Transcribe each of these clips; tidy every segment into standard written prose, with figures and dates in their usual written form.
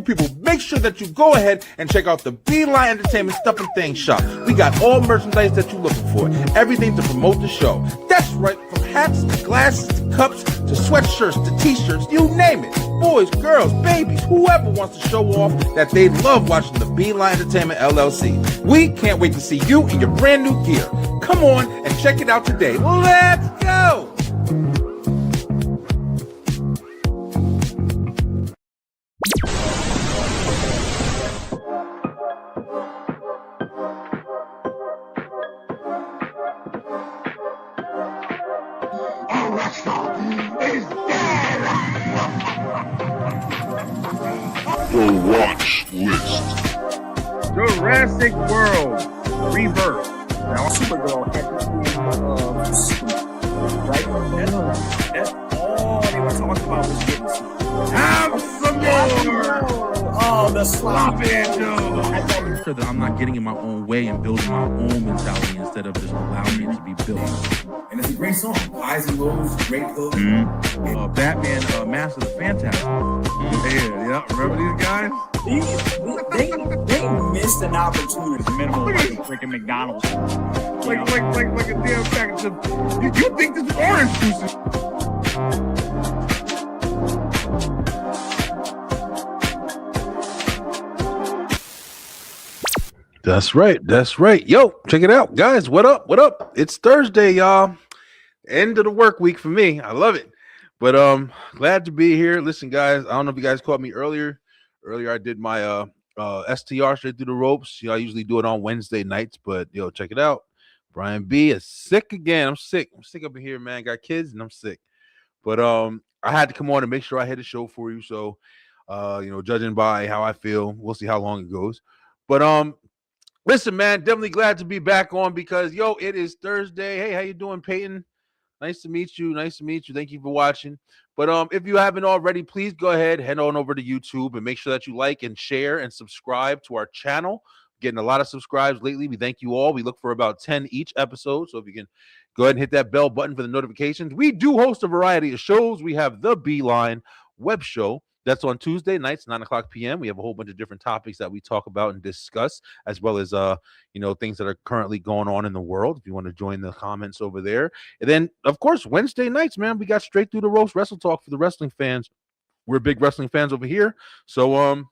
people, make sure that you go ahead and check out the B-Line Entertainment Stuff and Things shop. We got all merchandise that you're looking for. Everything to promote the show. That's right, from hats to glasses to cups to sweatshirts to t-shirts, you name it. Boys, girls, babies, whoever wants to show off that they love watching the B-Line Entertainment LLC. We can't wait to see you in your brand new gear. Come on and check it out today. Let's go! The Watch List. Jurassic World Rebirth. Now, Supergirl had right? That's all they were talking about was getting some. Have some more. Oh, the sloppy Joe. Sure that I'm not getting in my own way and building my own mentality instead of just allowing it to be built. And it's a great song. Highs and lows, great hook. Batman, Master of the Fantastic. Yeah, remember these guys? They missed an opportunity. Minimal like a freaking McDonald's. Like a damn package of. You think this is orange juice? That's right. That's right. Yo, check it out, guys. What up? What up? It's Thursday, y'all. End of the work week for me. I love it. But glad to be here. Listen, guys, I don't know if you guys caught me earlier. Earlier I did my STR straight through the ropes. I usually do it on Wednesday nights, but yo, check it out. Brian B is sick again. I'm sick. I'm sick up in here, man. Got kids and I'm sick. But I had to come on and make sure I hit a show for you. So judging by how I feel, we'll see how long it goes. But listen, man, definitely glad to be back on because, yo, it is Thursday. Hey, how you doing, Peyton? Nice to meet you. Nice to meet you. Thank you for watching. But if you haven't already, please go ahead, head on over to YouTube and make sure that you like and share and subscribe to our channel. Getting a lot of subscribes lately. We thank you all. We look for about 10 each episode. So if you can go ahead and hit that bell button for the notifications. We do host a variety of shows. We have the B-Line web show. That's on Tuesday nights, 9:00 p.m. We have a whole bunch of different topics that we talk about and discuss, as well as things that are currently going on in the world. If you want to join the comments over there. And then, of course, Wednesday nights, man, we got straight through the roast wrestle talk for the wrestling fans. We're big wrestling fans over here. So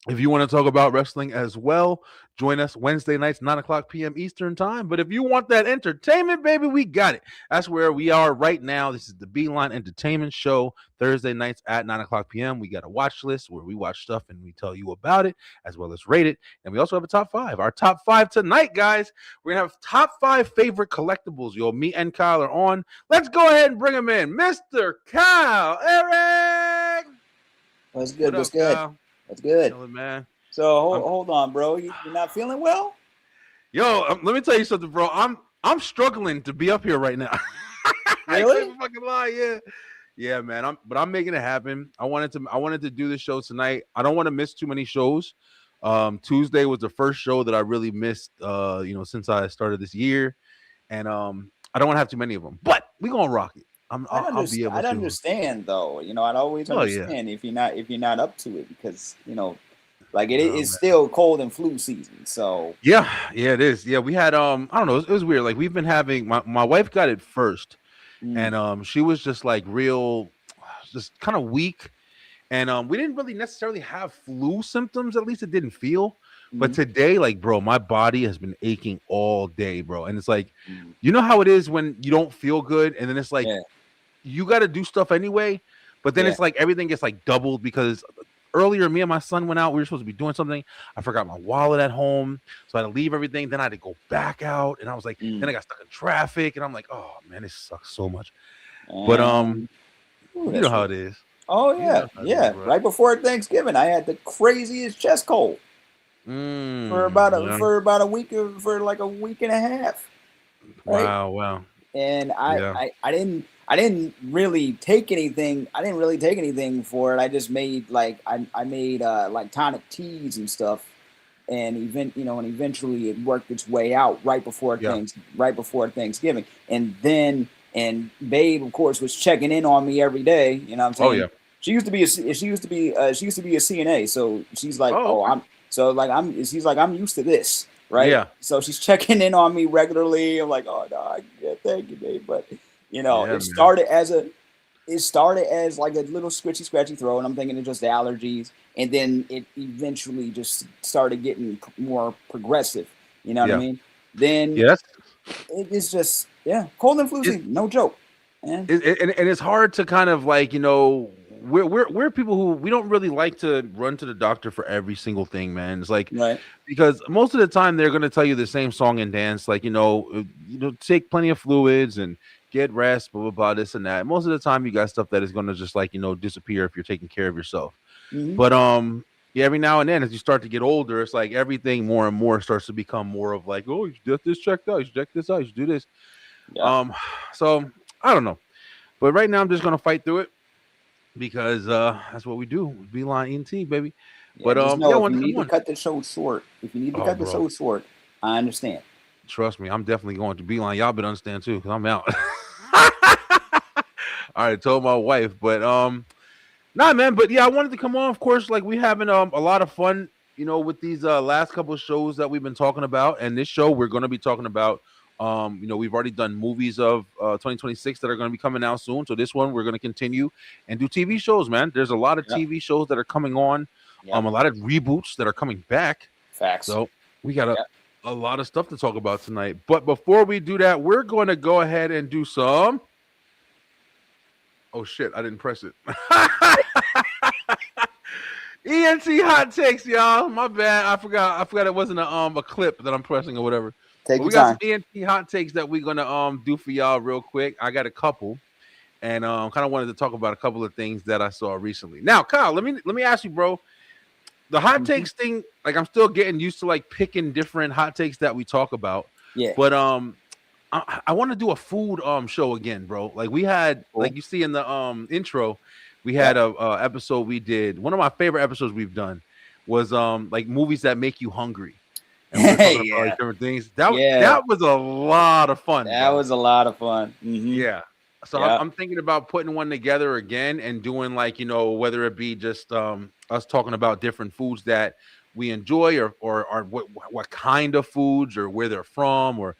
if you want to talk about wrestling as well, join us Wednesday nights, 9:00 p.m. Eastern time. But if you want that entertainment, baby, we got it. That's where we are right now. This is the B-Line Entertainment Show, Thursday nights at 9:00 p.m. We got a watch list where we watch stuff and we tell you about it, as well as rate it. And we also have a top 5. Our top 5 tonight, guys. We're going to have top 5 favorite collectibles. Yo, me and Kyle are on. Let's go ahead and bring him in. Mr. Kyle Eric. What's good? What What's up, good? Kyle? That's good. Chilling, man. So hold on, bro. You're not feeling well? Yo, let me tell you something, bro. I'm struggling to be up here right now. Really? I can't fucking lie, yeah, man. I'm making it happen. I wanted to do this show tonight. I don't want to miss too many shows. Tuesday was the first show that I really missed, since I started this year, and I don't want to have too many of them. But we gonna rock it. I'll be able to. I'd understand though. I'd always understand if you're not up to it because it's still cold and flu season. So yeah, it is. Yeah, we had I don't know. It was weird. Like we've been having my wife got it first, and she was just like real, just kind of weak, and we didn't really necessarily have flu symptoms. At least it didn't feel. But today, like, bro, my body has been aching all day, bro. And it's like, you know how it is when you don't feel good, and then it's like you got to do stuff anyway. But then it's like everything gets like doubled because earlier, me and my son went out. We were supposed to be doing something. I forgot my wallet at home, so I had to leave everything. Then I had to go back out, and I was like, then I got stuck in traffic, and I'm like, oh man, this sucks so much. But you know how it is. Oh yeah. Right before Thanksgiving, I had the craziest chest cold. For about a week, for like a week and a half. Right? Wow. And I didn't really take anything. I didn't really take anything for it. I just made I made tonic teas and stuff, and eventually it worked its way out right before Thanksgiving. And Babe, of course, was checking in on me every day. You know what I'm saying? Oh yeah. she used to be a CNA, so she's like, she's like, I'm used to this, right? Yeah. So she's checking in on me regularly. I'm like, oh no, yeah, thank you, babe. But it started as like a little scratchy throat, and I'm thinking it's just allergies, and then it eventually just started getting more progressive. You know what I mean? Then it's just cold and flu season, no joke. And it's hard to kind of like, we're people who we don't really like to run to the doctor for every single thing, man. It's like, because most of the time they're going to tell you the same song and dance, like, take plenty of fluids and get rest, blah, blah, blah, this and that. Most of the time you got stuff that is going to just like, disappear if you're taking care of yourself. But, every now and then as you start to get older, it's like everything more and more starts to become more of like, oh, you should get this checked out, you should check this out, you should do this. So I don't know, but right now I'm just gonna fight through it because that's what we do. B-Line ENT, baby. But if you need to cut the show short, I understand. Trust me, I'm definitely going to B-Line. Y'all better understand too, because I'm out. All right, told my wife, but nah, man. But yeah, I wanted to come on. Of course, like we having a lot of fun, with these last couple of shows that we've been talking about, and this show we're going to be talking about. We've already done movies of 2026 that are going to be coming out soon. So this one we're going to continue and do TV shows, man. There's a lot of TV shows that are coming on. A lot of reboots that are coming back. Facts. So we got a lot of stuff to talk about tonight. But before we do that, we're going to go ahead and do some. Oh shit! I didn't press it. ENT hot takes, y'all. My bad. I forgot it wasn't a clip that I'm pressing or whatever. We got some ENT hot takes that we're gonna do for y'all real quick. I got a couple, and kind of wanted to talk about a couple of things that I saw recently. Now, Kyle, let me ask you, bro. The hot takes thing, like I'm still getting used to like picking different hot takes that we talk about. Yeah. But I want to do a food show again, bro. Like we had, like you see in the intro, we had a episode we did. One of my favorite episodes we've done was like movies that make you hungry. And we're talking about like different things. That was a lot of fun. That was a lot of fun. Mm-hmm. Yeah. So I'm thinking about putting one together again and doing like, whether it be just us talking about different foods that we enjoy or what kind of foods or where they're from or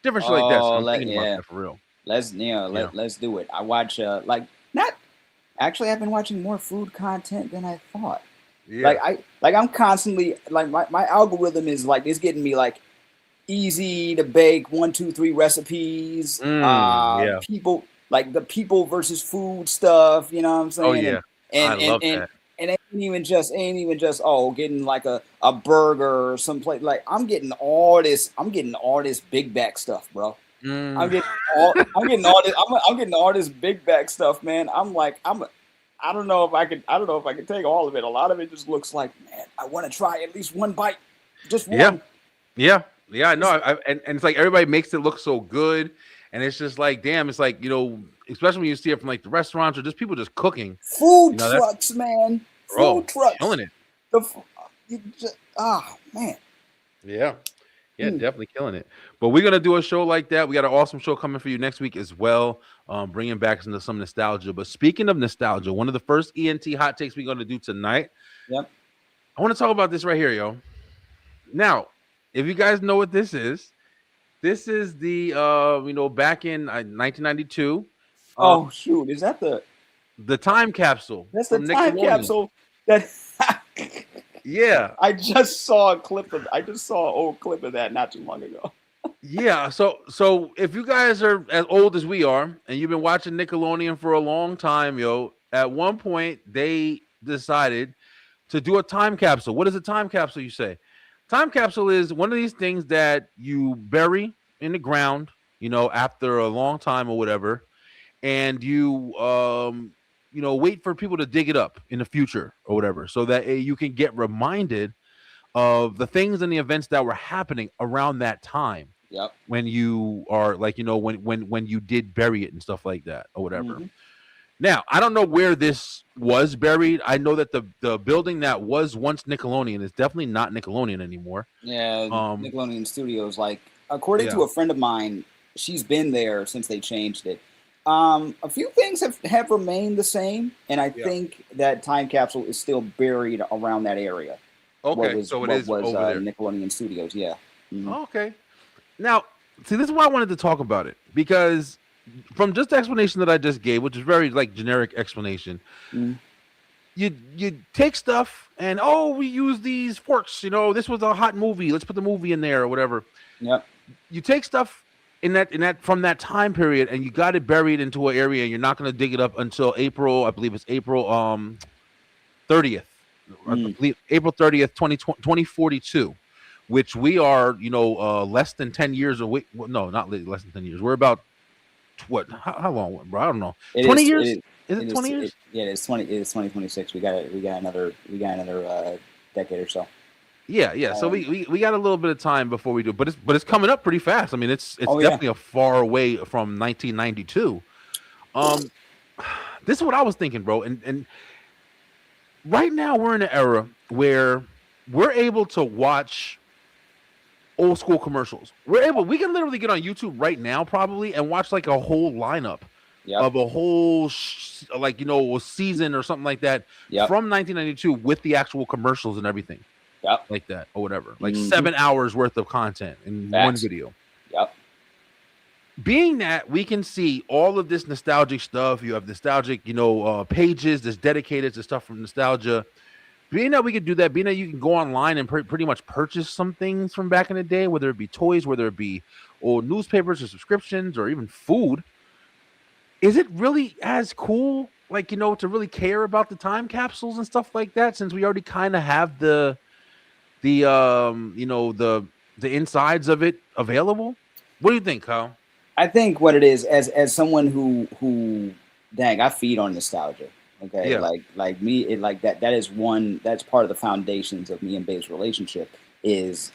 different shit like that. So I'm thinking about that for real. Let's do it. I watch I've been watching more food content than I thought. Yeah. I'm constantly like my algorithm is like it's getting me like easy to bake 1, 2, 3 recipes. People like the people versus food stuff. You know what I'm saying? Oh yeah, I love that. And it ain't even just getting like a burger or someplace. Like I'm getting all this big back stuff, bro. I'm getting all this big back stuff, man. I don't know if I can take all of it. A lot of it just looks like, man, I want to try at least one bite. Just one. Yeah. No, and it's like everybody makes it look so good, and it's just like, damn, it's like, especially when you see it from like the restaurants or just people just cooking. Food trucks, man. Food trucks. Killing it. Man. Yeah, definitely killing it. But we're gonna do a show like that. We got an awesome show coming for you next week as well. Bringing back some nostalgia. But speaking of nostalgia, one of the first ENT hot takes we're gonna do tonight. Yep. I want to talk about this right here, yo. Now, if you guys know what this is the back in 1992. Oh shoot, is that the time capsule? That's the time capsule. That. Yeah, I just saw an old clip of that not too long ago. Yeah, so if you guys are as old as we are and you've been watching Nickelodeon for a long time, yo, at one point they decided to do a time capsule. What is a time capsule, you say? Time capsule is one of these things that you bury in the ground, after a long time or whatever, and you wait for people to dig it up in the future or whatever, so that you can get reminded of the things and the events that were happening around that time. Yep. When you are like, when you did bury it and stuff like that or whatever. Mm-hmm. Now, I don't know where this was buried. I know that the building that was once Nickelodeon is definitely not Nickelodeon anymore. Yeah, Nickelodeon Studios. Like, according to a friend of mine, she's been there since they changed it. A few things have remained the same, and I think that time capsule is still buried around that area. Okay, so it is over there. Nickelodeon Studios, yeah. Mm-hmm. Okay. Now, see, this is why I wanted to talk about it, because from just the explanation that I just gave, which is very like generic explanation, you take stuff and we use these forks. You know, this was a hot movie. Let's put the movie in there or whatever. Yep. You take stuff in that from that time period, and you got it buried into an area. And you're not going to dig it up until April. I believe it's April 30th. I believe April 30th, 2042, which we are, less than 10 years away. Well, no, not less than 10 years. We're about what? How long, bro? I don't know. 20 years? Is it 20 years? Yeah, it's 20. It is 2026. We got another decade or so. Yeah. So we got a little bit of time before we do, but it's coming up pretty fast. I mean, it's definitely a far away from 1992. This is what I was thinking, bro, and right now we're in an era where we're able to watch old school commercials. We can literally get on YouTube right now probably and watch like a whole lineup of a whole season or something like that from 1992 with the actual commercials and everything. Like that or whatever. Like 7 hours worth of content in one video. Being that we can see all of this nostalgic stuff, you have nostalgic, pages that's dedicated to stuff from nostalgia. Being that we could do that, being that you can go online and pretty much purchase some things from back in the day, whether it be toys, whether it be old newspapers or subscriptions or even food, is it really as cool, to really care about the time capsules and stuff like that, since we already kind of have the insides of it available? What do you think, Kyle? I think what it is, as someone who I feed on nostalgia. Okay. Yeah. Like me, that's part of the foundations of me and Babe's relationship is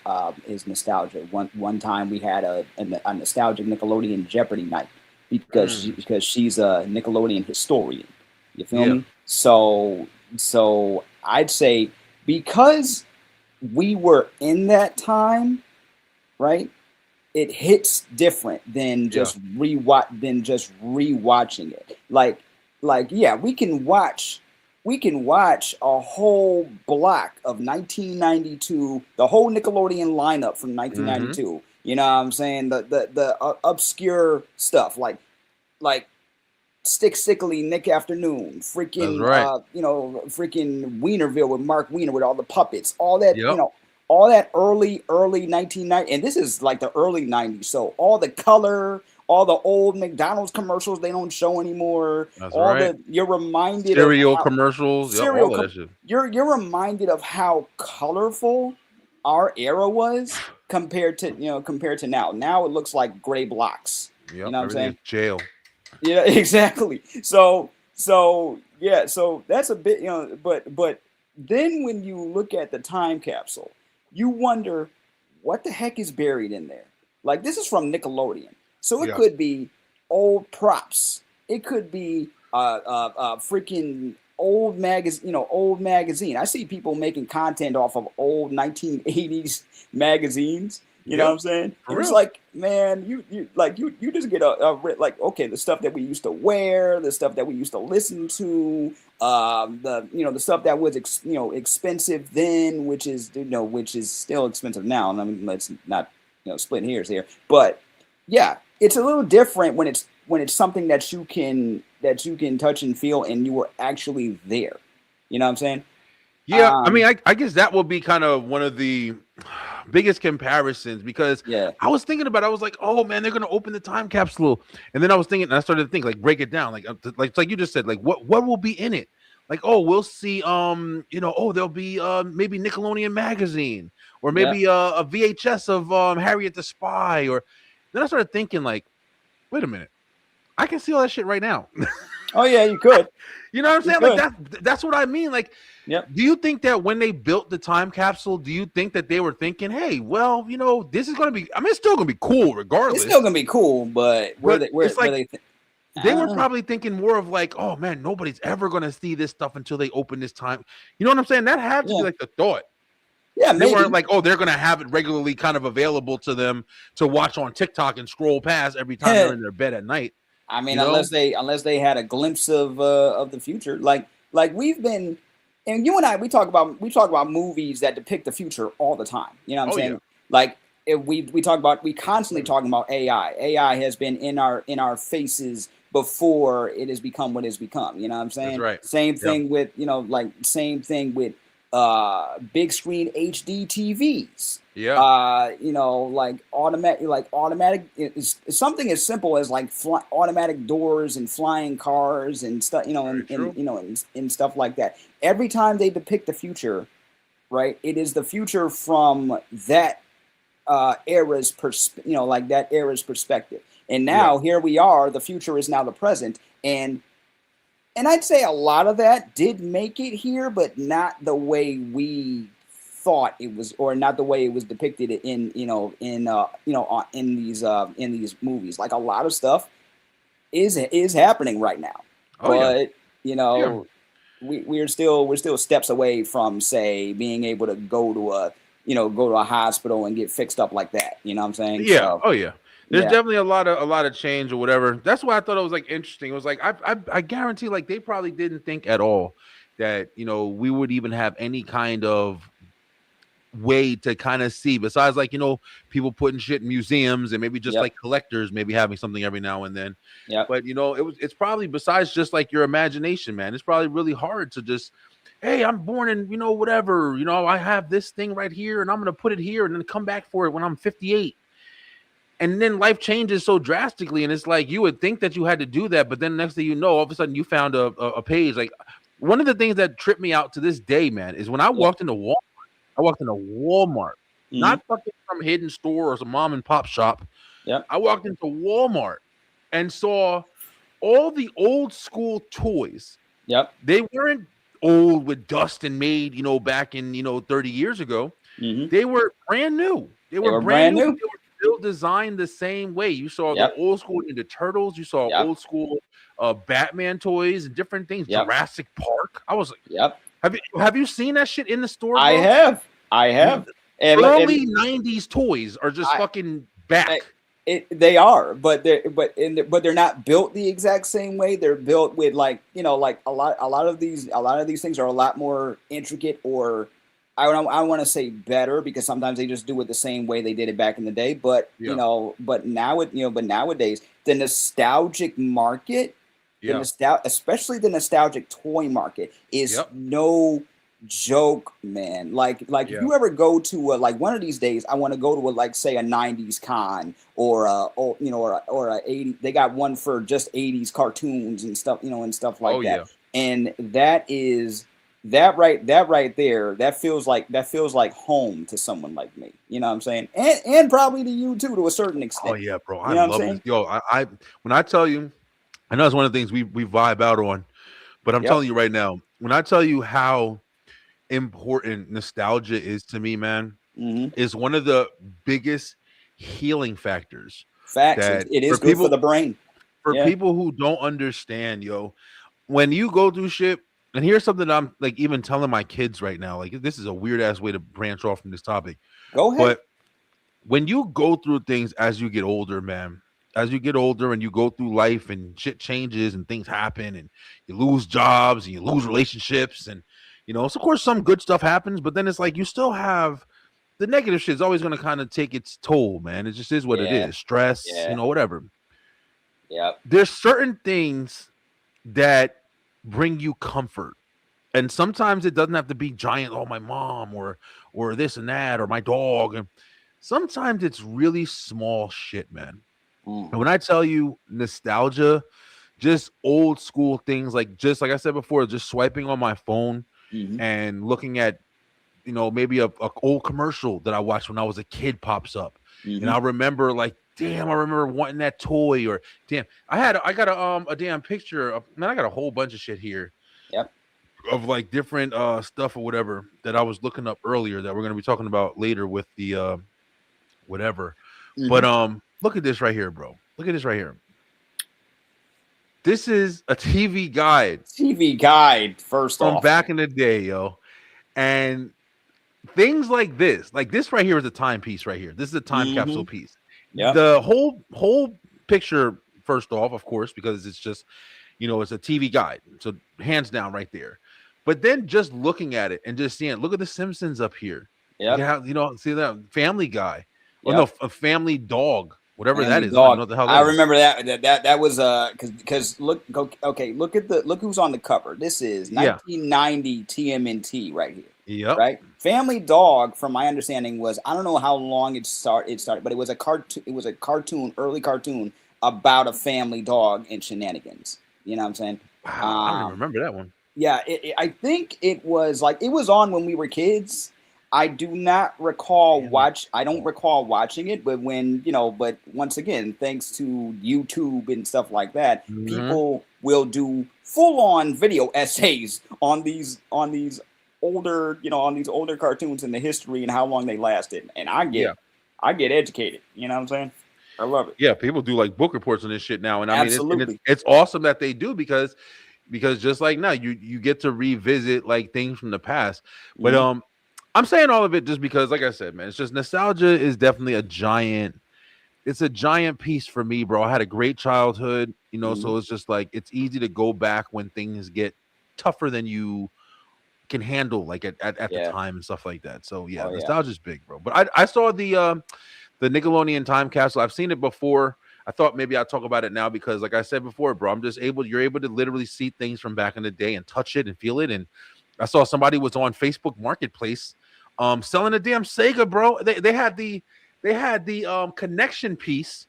nostalgia. One time we had a nostalgic Nickelodeon Jeopardy night because she's a Nickelodeon historian. You feel me? So I'd say because we were in that time, right? It hits different than just rewatching it. Like we can watch a whole block of 1992, the whole Nickelodeon lineup from 1992. You know what I'm saying? The obscure stuff like Stick Sickly, Nick Afternoon, freaking freaking Wienerville with Mark Wiener with all the puppets, all that, all that early 1990s, and this is like the early 90s. So all the color, all the old McDonald's commercials they don't show anymore. You're reminded cereal commercials. You're reminded of how colorful our era was compared to now. Now it looks like gray blocks. You know what I'm saying? Jail. Yeah, exactly. So that's a bit, but then when you look at the time capsule, you wonder what the heck is buried in there. Like, this is from Nickelodeon. So it could be old props. It could be freaking old magazine. I see people making content off of old 1980s magazines. You know what I'm saying? It's like, man, you just get the stuff that we used to wear, the stuff that we used to listen to, the stuff that was expensive then, which is still expensive now. And I mean, let's not split hairs here, but yeah, it's a little different when it's something that you can touch and feel, and you were actually there. You know what I'm saying? Yeah, I mean, I guess that will be kind of one of the biggest comparisons, because I was thinking about it. I was like, oh man, they're gonna open the time capsule, and then I was thinking, and I started to think, like, break it down, like you just said, like what will be in it? Like, oh, we'll see, there'll be maybe Nickelodeon magazine, or maybe a VHS of Harriet the Spy, or then I started thinking, like, wait a minute, I can see all that shit right now. Oh yeah, you could. You know what I'm saying? Like that's what I mean. Like, do you think that when they built the time capsule, do you think that they were thinking, hey, well, this is gonna be, I mean, it's still gonna be cool regardless. It's still gonna be cool, but they were probably thinking more of like, oh man, nobody's ever gonna see this stuff until they open this time. You know what I'm saying? That had to be like the thought. Yeah, they weren't like, oh, they're gonna have it regularly kind of available to them to watch on TikTok and scroll past every time they're in their bed at night. I mean, You know? unless they had a glimpse of the future, like we've been, and you and I, we talk about movies that depict the future all the time. You know what I'm Oh yeah. saying? Like if we constantly talking about AI. AI has been in our faces before it has become what it's become. You know what I'm That's saying? right. Same Yep. thing with same thing with big screen HD TVs. Yeah. Automatic. It's something as simple as like automatic doors and flying cars and stuff. And stuff like that. Every time they depict the future, right? It is the future from that era's perspective. And now here we are. The future is now the present, and I'd say a lot of that did make it here, but not the way we thought it was, or not the way it was depicted in these movies. Like a lot of stuff is happening right now, but we're still steps away from, say, being able to go to a hospital and get fixed up like that. You know what I'm saying? Yeah. So, There's definitely a lot of change or whatever. That's why I thought it was like interesting. It was like I guarantee like they probably didn't think at all that we would even have any kind of way to kind of see, besides like people putting shit in museums and maybe just like collectors maybe having something every now and then. But it's probably, besides just like your imagination, man, it's probably really hard to just, hey, I'm born in whatever, I have this thing right here and I'm gonna put it here and then come back for it when I'm 58. And then life changes so drastically, and it's like you would think that you had to do that, but then next thing you know, all of a sudden you found a page. Like one of the things that tripped me out to this day, man, is when I walked into Walmart. I walked into Walmart, not fucking some hidden store or some mom and pop shop. I walked into Walmart and saw all the old school toys. They weren't old with dust and made, back in 30 years ago. They were brand new. They were brand new. They were still designed the same way. You saw the old school Ninja Turtles. You saw old school Batman toys and different things. Jurassic Park. I was like, have you seen that shit in the store? Bro? I have. Early 90s toys are just fucking back. They are, but they're not built the exact same way. They're built with like a lot of these things are a lot more intricate, or I want to say better, because sometimes they just do it the same way they did it back in the day. But but nowadays the nostalgic market, especially the nostalgic toy market, is no joke, man. Like if you ever go to like one of these days, I want to go to say a 90s con or a 80. They got one for just 80s cartoons and stuff, and stuff like that. And that right there, that feels like home to someone like me. You know what I'm saying? And probably to you too, to a certain extent. Oh yeah, bro. I love this. Yo, I when I tell you, I know it's one of the things we vibe out on, but I'm telling you right now, when I tell you how important nostalgia is to me, man, is one of the biggest healing factors. Facts. It is good for the brain. For people who don't understand, when you go through shit, and here's something I'm like even telling my kids right now, like this is a weird ass way to branch off from this topic. Go ahead. But when you go through things as you get older, man, as you get older and you go through life and shit changes and things happen and you lose jobs and you lose relationships and so of course some good stuff happens, but then it's like you still have the negative shit is always going to kind of take its toll, man. It just is what it is. Stress, whatever. There's certain things that bring you comfort. And sometimes it doesn't have to be giant, my mom or this and that or my dog. And sometimes it's really small shit, man. And when I tell you nostalgia, just old school things, like I said before, just swiping on my phone and looking at, maybe a old commercial that I watched when I was a kid pops up. And I remember like, damn, I remember wanting that toy, or damn, I got a damn picture of, man, I got a whole bunch of shit here. Of like different stuff or whatever that I was looking up earlier that we're going to be talking about later with the whatever. But look at this right here, bro. Look at this right here. This is a TV guide. First from off, back in the day, yo. And things like this right here is a timepiece right here. This is a time capsule piece. The whole picture first off, of course, because it's just, it's a TV guide. So hands down right there. But then just looking at it and just seeing, look at the Simpsons up here. Yeah. See that Family Guy. Yep. Or no, a Family Dog, whatever Family that is. Dog. I don't know what the hell I that is. remember that was because look who's on the cover. This is 1990 TMNT right here. Yep. Right. Family Dog, from my understanding, was, I don't know how long it started, but it was a cartoon. It was a early cartoon about a family dog and shenanigans. You know what I'm saying? Wow, I don't even remember that one. Yeah, I think it was on when we were kids. I do not recall I don't recall watching it, but but once again, thanks to YouTube and stuff like that, people will do full-on video essays on these older, on these older cartoons and the history and how long they lasted. And I get educated. You know what I'm saying? I love it. Yeah, people do like book reports on this shit now, and Absolutely. I mean, it's awesome that they do because just like now, you get to revisit like things from the past. But I'm saying all of it just because, like I said, man, it's just nostalgia is definitely a giant piece for me, bro. I had a great childhood, so it's just like it's easy to go back when things get tougher than you can handle, like at the time and stuff like that. So yeah, nostalgia is big, bro. But I saw the Nickelodeon Time Capsule. I've seen it before. I thought maybe I'd talk about it now because, like I said before, bro, you're able to literally see things from back in the day and touch it and feel it. And I saw somebody was on Facebook Marketplace selling a damn Sega, bro. They had the connection piece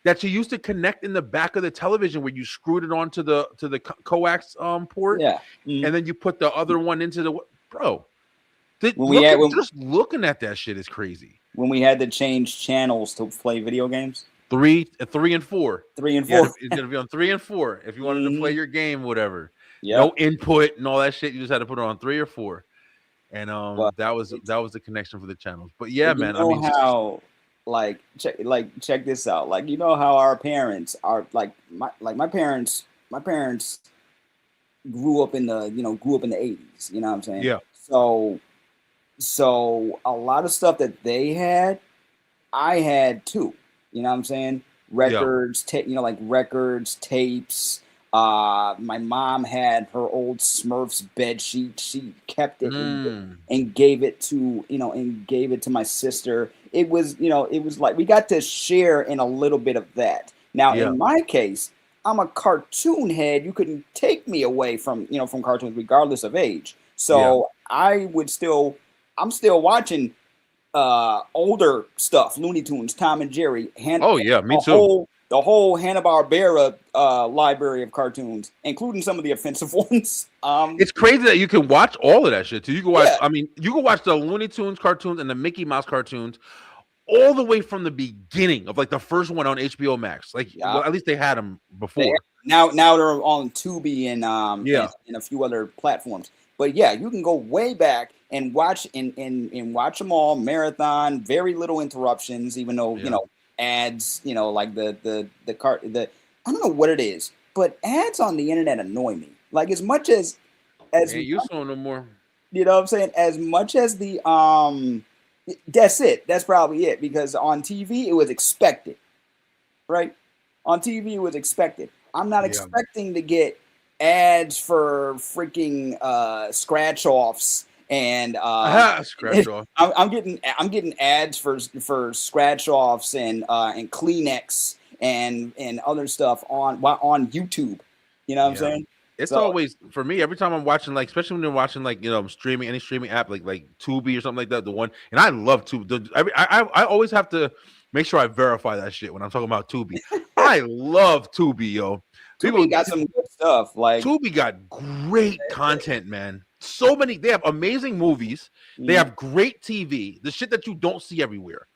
that you used to connect in the back of the television where you screwed it onto the coax port. Yeah. And then you put the other one into the bro. Just looking at that shit is crazy. When we had to change channels to play video games. 3 and 4. 3 and 4. It's gonna be on 3 and 4 if you wanted to play your game, whatever. Yeah. No input and all that shit. You just had to put it on 3 or 4. And that was the connection for the channons. But yeah, man. I mean, how check this out. Like, how our parents are my parents grew up in the 80s. You know what I'm saying? Yeah. So a lot of stuff that they had, I had too. You know what I'm saying? Records, records, tapes. My mom had her old Smurfs bed sheet. She kept it and gave it to my sister. It was like we got to share in a little bit of that. Now, in my case, I'm a cartoon head. You couldn't take me away from cartoons regardless of age. So I'm still watching older stuff, Looney Tunes, Tom and Jerry. Me too. The whole Hanna-Barbera library of cartoons, including some of the offensive ones. It's crazy that you can watch all of that shit too. You can watch, you can watch the Looney Tunes cartoons and the Mickey Mouse cartoons all the way from the beginning of like the first one on HBO Max. Well, at least they had them before. Now they're on Tubi and a few other platforms. But yeah, you can go way back and watch and watch them all, marathon, very little interruptions, even though ads, like the I don't know what it is, but ads on the internet annoy me. Like as much as you saw no more. You know what I'm saying? As much as the that's it. That's probably it, because on TV it was expected. Right? On TV it was expected. I'm not expecting to get ads for freaking scratch offs and scratch off. I'm getting ads for scratch offs and Kleenex and other stuff on YouTube. You know what I'm saying? It's always, for me, every time I'm watching, like, especially when you're watching, like, streaming, any streaming app, like Tubi or something like that, the one, and I love Tubi. I always have to make sure I verify that shit when I'm talking about Tubi. I love Tubi, yo. Tubi got some good stuff. Like Tubi got great content, man. So many. They have amazing movies. They have great TV. The shit that you don't see everywhere.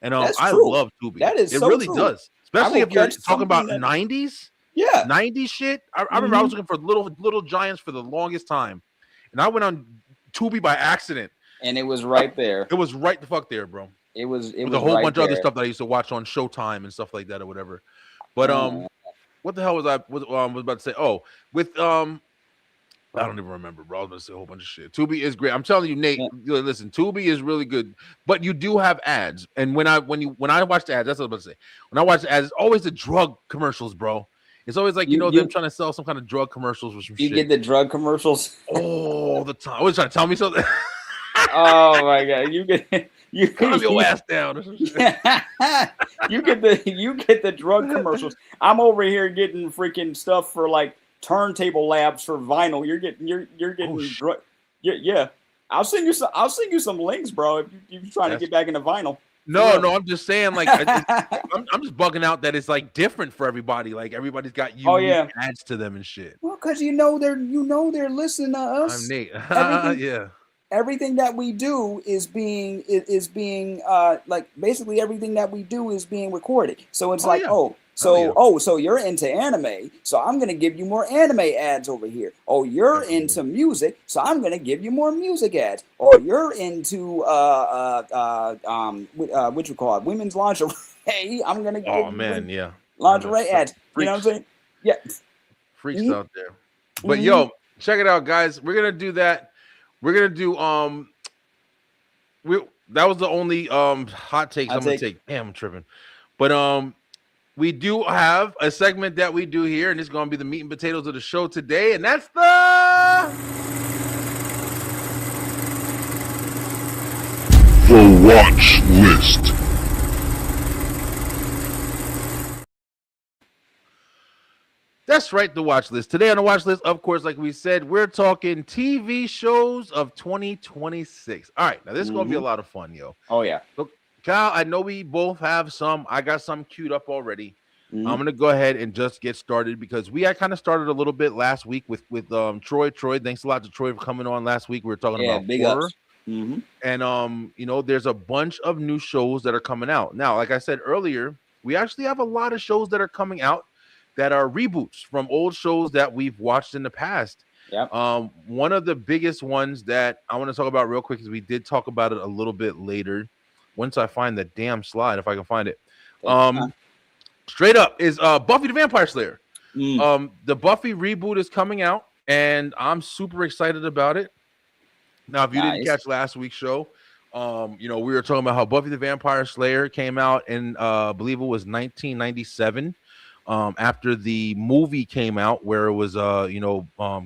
And I love Tubi. That is, it really does. Especially if you're talking about 90s. Yeah, 90s shit. I remember I was looking for Little Giants for the longest time, and I went on Tubi by accident, and it was right there. It was right the fuck there, bro. It was a whole bunch of other stuff that I used to watch on Showtime and stuff like that or whatever. But what the hell was I about to say? Oh, with I don't even remember, bro. I was gonna say a whole bunch of shit. Tubi is great. I'm telling you, Nate. Listen, Tubi is really good, but you do have ads. And when I watch the ads, that's what I was about to say. When I watch the ads, it's always the drug commercials, bro. It's always like them trying to sell some kind of drug commercials or some shit. You get the drug commercials all the time. What, trying to tell me something? Oh my god, you calm your ass down. you get the drug commercials. I'm over here getting freaking stuff for like turntable labs for vinyl. You're getting drug. Yeah. I'll send you some links, bro. If you're trying to get back into vinyl. No, I'm just saying, like, I'm just bugging out that it's like different for everybody. Like everybody's got unique ads to them and shit. Well, because they're listening to us. I'm Nate. Yeah. Everything that we do is being like basically everything that we do is being recorded. So it's so you're into anime, so I'm gonna give you more anime ads over here. Oh, you're into music, so I'm gonna give you more music ads. Or you're into what you call it, women's lingerie. I'm gonna give you lingerie ads. You know what I'm saying? Yeah. Freaks out there. But yo, check it out, guys. We're gonna do that. We're gonna do that was the only hot takes I'm gonna take. Damn, I'm tripping. But we do have a segment that we do here, and it's gonna be the meat and potatoes of the show today, and that's the watch list. That's right, the watch list. Today on the watch list, of course, like we said, we're talking TV shows of 2026. All right, now this is going to be a lot of fun, yo. Oh, yeah. Look, Kyle, I know we both have some. I got some queued up already. I'm going to go ahead and just get started because we had kind of started a little bit last week with Troy. Troy, thanks a lot to Troy for coming on last week. We were talking about big horror. Ups. And, there's a bunch of new shows that are coming out. Now, like I said earlier, we actually have a lot of shows that are coming out that are reboots from old shows that we've watched in the past. Yep. One of the biggest ones that I want to talk about real quick, because we did talk about it a little bit later. Once I find the damn slide, if I can find it. Straight up is Buffy the Vampire Slayer. The Buffy reboot is coming out, and I'm super excited about it. Now, if you didn't catch last week's show, we were talking about how Buffy the Vampire Slayer came out in, I believe it was 1997. After the movie came out, where it was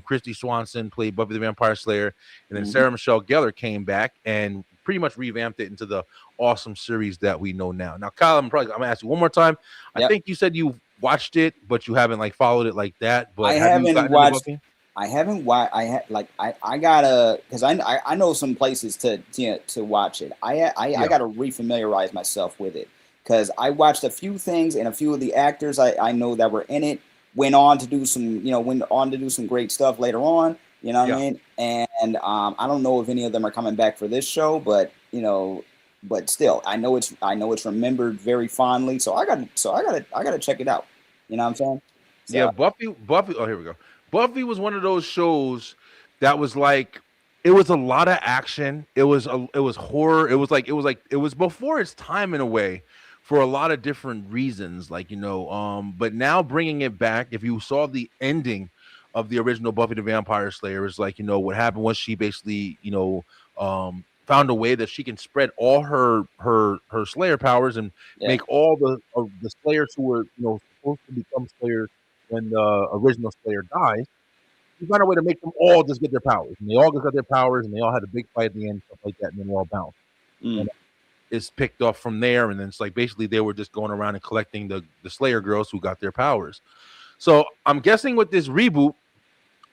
Christy Swanson played Buffy the Vampire Slayer, and then Sarah Michelle Gellar came back and pretty much revamped it into the awesome series that we know now. Now, Kyle, I'm gonna ask you one more time. I think you said you watched it, but you haven't like followed it like that. But I haven't watched. I haven't watched. I gotta, because I know some places to watch it. I gotta refamiliarize myself with it. Because I watched a few things, and a few of the actors I know that were in it went on to do some great stuff later on. You know what I mean? And I don't know if any of them are coming back for this show, but but still, I know it's remembered very fondly. So I gotta check it out. You know what I'm saying? So, yeah, Buffy. Oh, here we go. Buffy was one of those shows that was like, it was a lot of action. It was horror. It was before its time in a way, for a lot of different reasons, but now bringing it back, if you saw the ending of the original Buffy the Vampire Slayer, is like, what happened was she basically, found a way that she can spread all her Slayer powers and make all the Slayers who were, supposed to become Slayers when the original Slayer dies. She found a way to make them all just get their powers, and they all just got their powers, and they all had a big fight at the end, stuff like that, and then they all bounced. And it's picked off from there, and then it's like basically they were just going around and collecting the Slayer girls who got their powers. So I'm guessing with this reboot,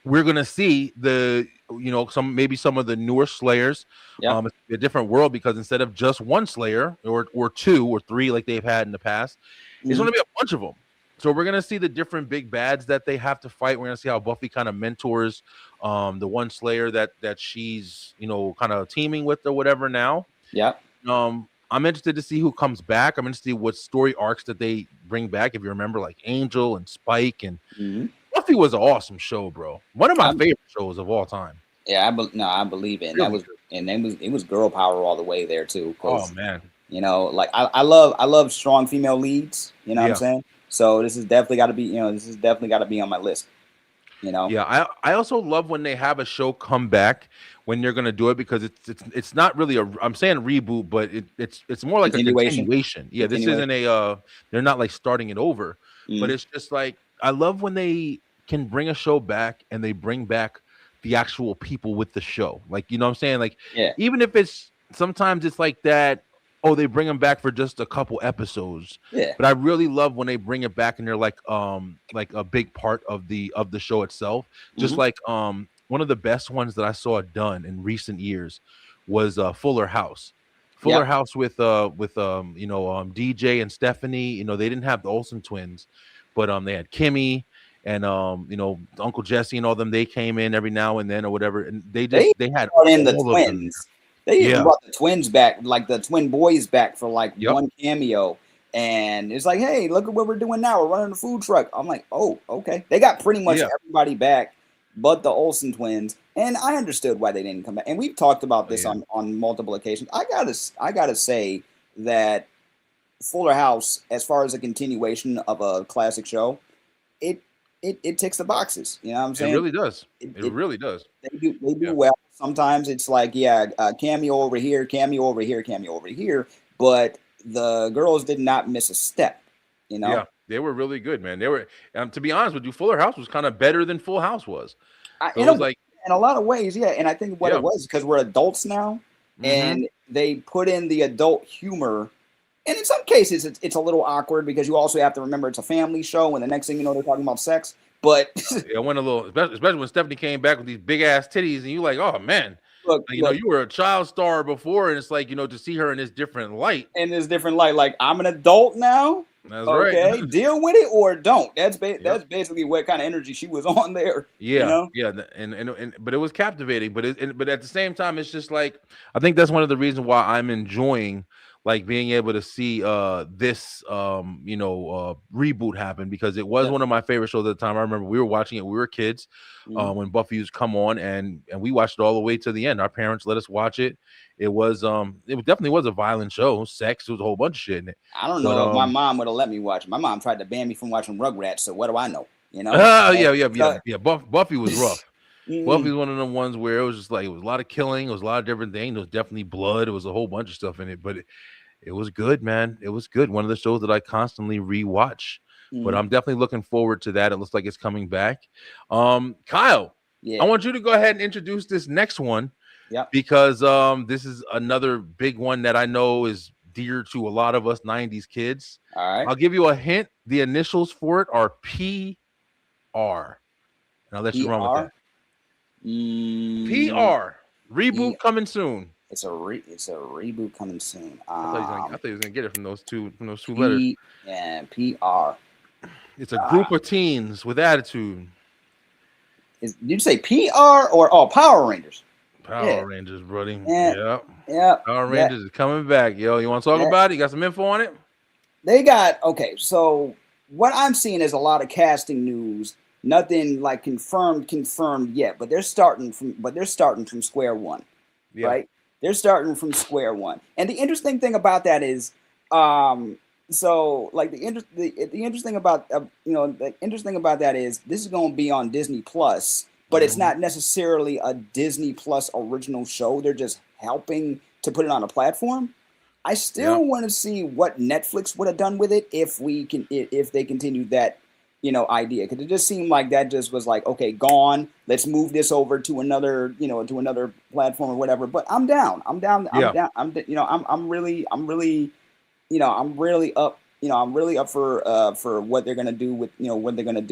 we're gonna see some of the newer Slayers. It's a different world, because instead of just one Slayer or two or three like they've had in the past, it's gonna be a bunch of them. So we're gonna see the different big bads that they have to fight. We're gonna see how Buffy kind of mentors the one Slayer that she's kind of teaming with or whatever now. I'm interested to see who comes back. I'm interested to see what story arcs that they bring back. If you remember, like Angel and Spike, and Buffy was an awesome show, bro. One of my favorite shows of all time. Yeah, I believe it. It was girl power all the way there too. Oh man, I love strong female leads. You know what I'm saying? So this is definitely got to be on my list. You know? Yeah, I also love when they have a show come back when they're gonna do it, because it's not really a, I'm saying reboot, but it's more like a Continuation. continuation. Yeah, this isn't a they're not like starting it over, but it's just like I love when they can bring a show back and they bring back the actual people with the show. Like, you know what I'm saying? Like, Yeah. even if it's sometimes it's like that, oh, they bring them back for just a couple episodes. Yeah. But I really love when they bring it back and they're like a big part of the show itself. Just like one of the best ones that I saw done in recent years was Fuller House. Fuller House with DJ and Stephanie. You know, they didn't have the Olsen twins, but they had Kimmy and Uncle Jesse and all them. They came in every now and then or whatever, and they had brought in the all of them. twins. They even brought the twins back, like the twin boys back for like one cameo. And it's like, hey, look at what we're doing now. We're running a food truck. I'm like, oh, okay. They got pretty much everybody back but the Olsen twins. And I understood why they didn't come back. And we've talked about this on multiple occasions. I gotta say that Fuller House, as far as a continuation of a classic show, it ticks the boxes. You know what I'm saying? It really does. It really does. They do well. Sometimes it's like, cameo over here, cameo over here, cameo over here. But the girls did not miss a step, you know? Yeah, they were really good, man. They were, to be honest with you, Fuller House was kind of better than Full House was. So it was like, in a lot of ways, yeah. And I think what it was, because we're adults now, and they put in the adult humor. And in some cases, it's a little awkward because you also have to remember it's a family show, and the next thing you know, they're talking about sex. But it went a little, especially when Stephanie came back with these big ass titties, and you like, oh man, look, you know, you were a child star before, and it's like, you know, to see her in this different light. Like, I'm an adult now. That's right. Okay, deal with it or don't. That's basically what kind of energy she was on there. Yeah, you know? Yeah, and but it was captivating. But but at the same time, it's just like, I think that's one of the reasons why I'm enjoying like being able to see this reboot happen, because it was one of my favorite shows at the time. I remember we were watching it, we were kids when Buffy used to come on, and we watched it all the way to the end. Our parents let us watch it. It was it definitely was a violent show, sex, there was a whole bunch of shit in it. I don't know if my mom would have let me watch it. My mom tried to ban me from watching Rugrats, so what do I know? You know? Buffy was rough. Buffy was one of them ones where it was just like, it was a lot of killing, it was a lot of different things, there was definitely blood, it was a whole bunch of stuff in it, but it was good, man. It was good. One of the shows that I constantly rewatch. But I'm definitely looking forward to that. It looks like it's coming back. Kyle, I want you to go ahead and introduce this next one. Yeah. Because this is another big one that I know is dear to a lot of us 90s kids. All right. I'll give you a hint. The initials for it are PR. And I'll let you run with that. PR. Reboot coming soon. It's a reboot coming soon. I thought you was gonna get it from those two letters. Yeah, PR. It's a group of teens with attitude. Did you say PR or Power Rangers? Power Rangers, buddy. Yeah. Power Rangers is coming back, yo. You want to talk about it? You got some info on it? They got so what I'm seeing is a lot of casting news. Nothing like confirmed yet, but they're starting from square one, right? They're starting from square one. And the interesting thing about that is, so like the interesting about the interesting about that is this is going to be on Disney Plus, but it's not necessarily a Disney Plus original show. They're just helping to put it on a platform. I still want to see what Netflix would have done with it if they continued that idea, because it just seemed like that just was like, okay, gone. Let's move this over to another platform or whatever. But I'm down. I'm really up for what they're gonna do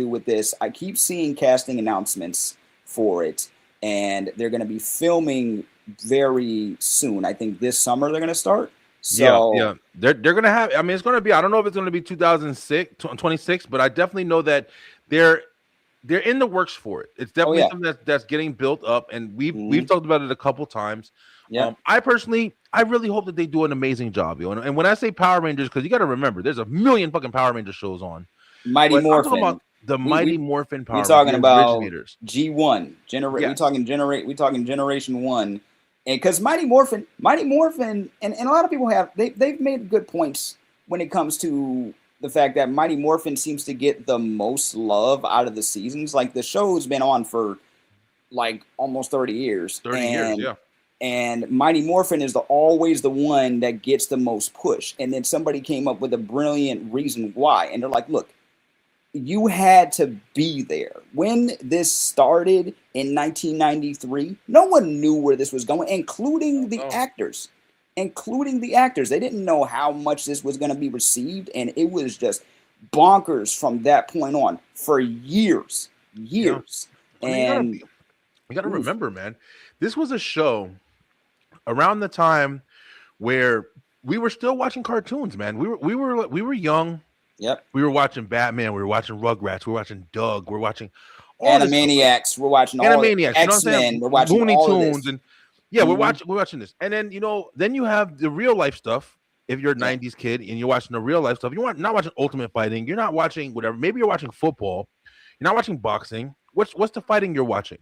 with this. I keep seeing casting announcements for it, and they're gonna be filming very soon. I think this summer they're gonna start. So they're gonna have. I mean, it's gonna be. I don't know if it's gonna be 2026, but I definitely know that they're in the works for it. It's definitely something that's getting built up, and we've talked about it a couple times. Yeah. I really hope that they do an amazing job, yo. And when I say Power Rangers, because you got to remember, there's a million fucking Power Ranger shows on. Mighty Morphin. The Mighty Morphin Power Rangers. We're talking about G1 We're talking Generation 1. And because Mighty Morphin, and a lot of people they've made good points when it comes to the fact that Mighty Morphin seems to get the most love out of the seasons. Like the show's been on for like almost 30 years. 30 years, yeah. And Mighty Morphin is always the one that gets the most push. And then somebody came up with a brilliant reason why. And they're like, look, you had to be there. When this started in 1993, no one knew where this was going, including the actors. Including the actors. They didn't know how much this was going to be received. And it was just bonkers from that point on for years. Years. Yeah. You got to remember, man, this was a show around the time where we were still watching cartoons, man. We were young. Yep. We were watching Batman. We were watching Rugrats. We were watching Doug. We're watching all Animaniacs. We're watching all Animaniacs. X-Men. We're watching Looney all Tunes of this. And yeah, we're watching this. And then then you have the real life stuff. If you're a 90s kid and you're watching the real life stuff, you're not watching Ultimate Fighting. You're not watching whatever. Maybe you're watching football. You're not watching boxing. What's the fighting you're watching?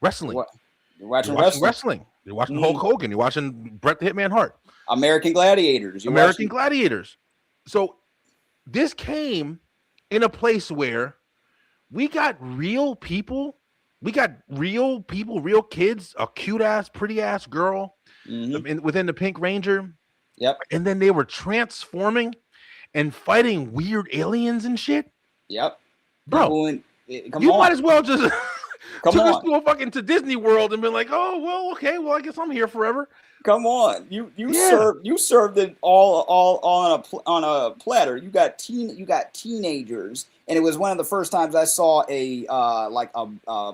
Wrestling. You're watching wrestling. You're watching Hulk Hogan. You're watching Bret the Hitman Hart. American Gladiators. Gladiators. So this came in a place where we got real people. We got real people, real kids, a cute ass, pretty ass girl within the Pink Ranger. Yep. And then they were transforming and fighting weird aliens and shit. Yep. Bro, might as well just took us to to Disney World and been like, oh well, okay, well I guess I'm here forever. Come on, you served it all on a platter. You got teenagers, and it was one of the first times I saw a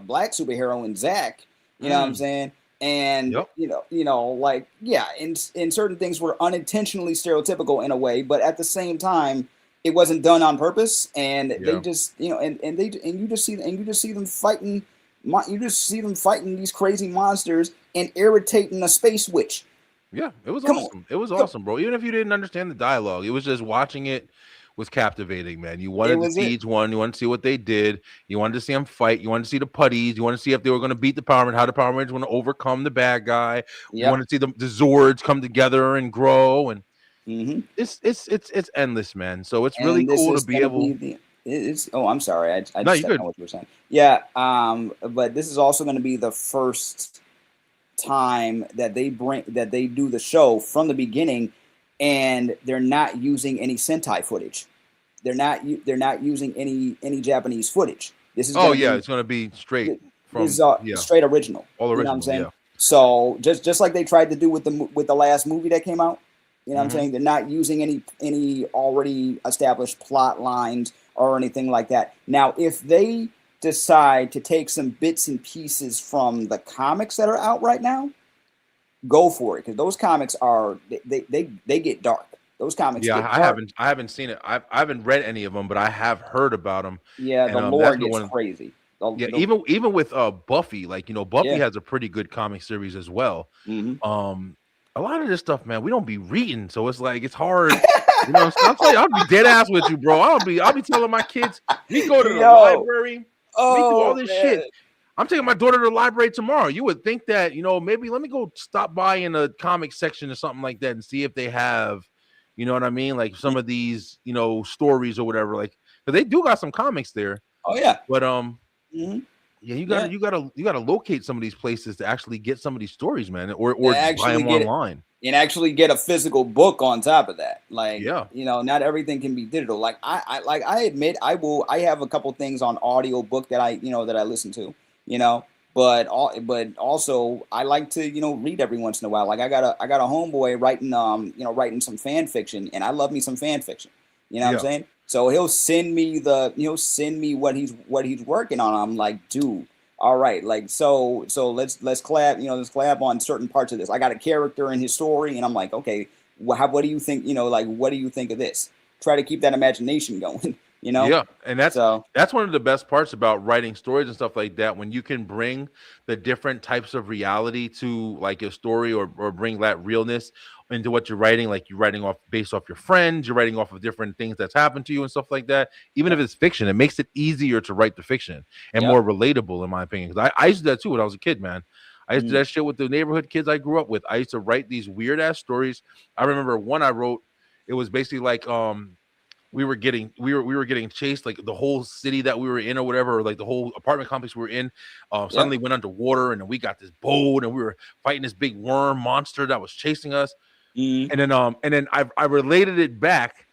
black superhero in Zach. You know what I'm saying? And in certain things were unintentionally stereotypical in a way, but at the same time, it wasn't done on purpose. And they just you just see them fighting. You just see them fighting these crazy monsters and irritating a space witch. Yeah, it was awesome. It was awesome, bro. Even if you didn't understand the dialogue, it was just watching it was captivating, man. You wanted to see each one. You wanted to see what they did. You wanted to see them fight. You wanted to see the putties. You wanted to see if they were going to beat the Power Rangers, how the Power Rangers were going to overcome the bad guy. You wanted to see the Zords come together and grow. And it's endless, man. So it's really cool to be able. I'm sorry. I just don't know what you were saying. Yeah. But this is also going to be the first time that they do the show from the beginning, and they're not using any Sentai footage. They're not using any Japanese footage. This is it's going to be straight from straight original. All original. You know what I'm saying? Yeah. So just like they tried to do with the last movie that came out. You know what I'm saying? They're not using any already established plot lines or anything like that. Now, if they decide to take some bits and pieces from the comics that are out right now, go for it, because those comics are they get dark. Those comics. Yeah, I haven't seen it. I haven't read any of them, but I have heard about them. Yeah, and, the lore gets crazy. Even with Buffy, Buffy has a pretty good comic series as well. A lot of this stuff, man, we don't be reading, so it's like it's hard. I'm telling you, I'll be dead ass with you, bro. I'll be telling my kids, we go to the library, we do all this shit. I'm taking my daughter to the library tomorrow. You would think that, maybe let me go stop by in a comic section or something like that and see if they have, you know what I mean? Like some of these, stories or whatever. Like, but they do got some comics there. Oh yeah. But yeah, you gotta locate some of these places to actually get some of these stories, man, or buy them online. And actually get a physical book on top of that. Like, not everything can be digital. Like I admit I have a couple things on audio book that I listen to, but also I like to, read every once in a while. Like I got a homeboy writing some fan fiction, and I love me some fan fiction. You know what I'm saying? So he'll send me what he's working on. I'm like, dude, all right, like so let's collab, let's collab on certain parts of this. I got a character in his story, and I'm like, okay, what do you think? What do you think of this? Try to keep that imagination going. Yeah, and that's one of the best parts about writing stories and stuff like that, when you can bring the different types of reality to like your story, or bring that realness into what you're writing. Like you're writing based off your friends, you're writing off of different things that's happened to you and stuff like that. Even if it's fiction, it makes it easier to write the fiction and more relatable, in my opinion. Because I used to do that too when I was a kid, man. I used to do that shit with the neighborhood kids I grew up with. I used to write these weird ass stories. I remember one I wrote. It was basically like we were getting chased, like the whole city that we were in or whatever, or like the whole apartment complex we were in, suddenly went underwater, and then we got this boat, and we were fighting this big worm monster that was chasing us. Mm. And then I related it back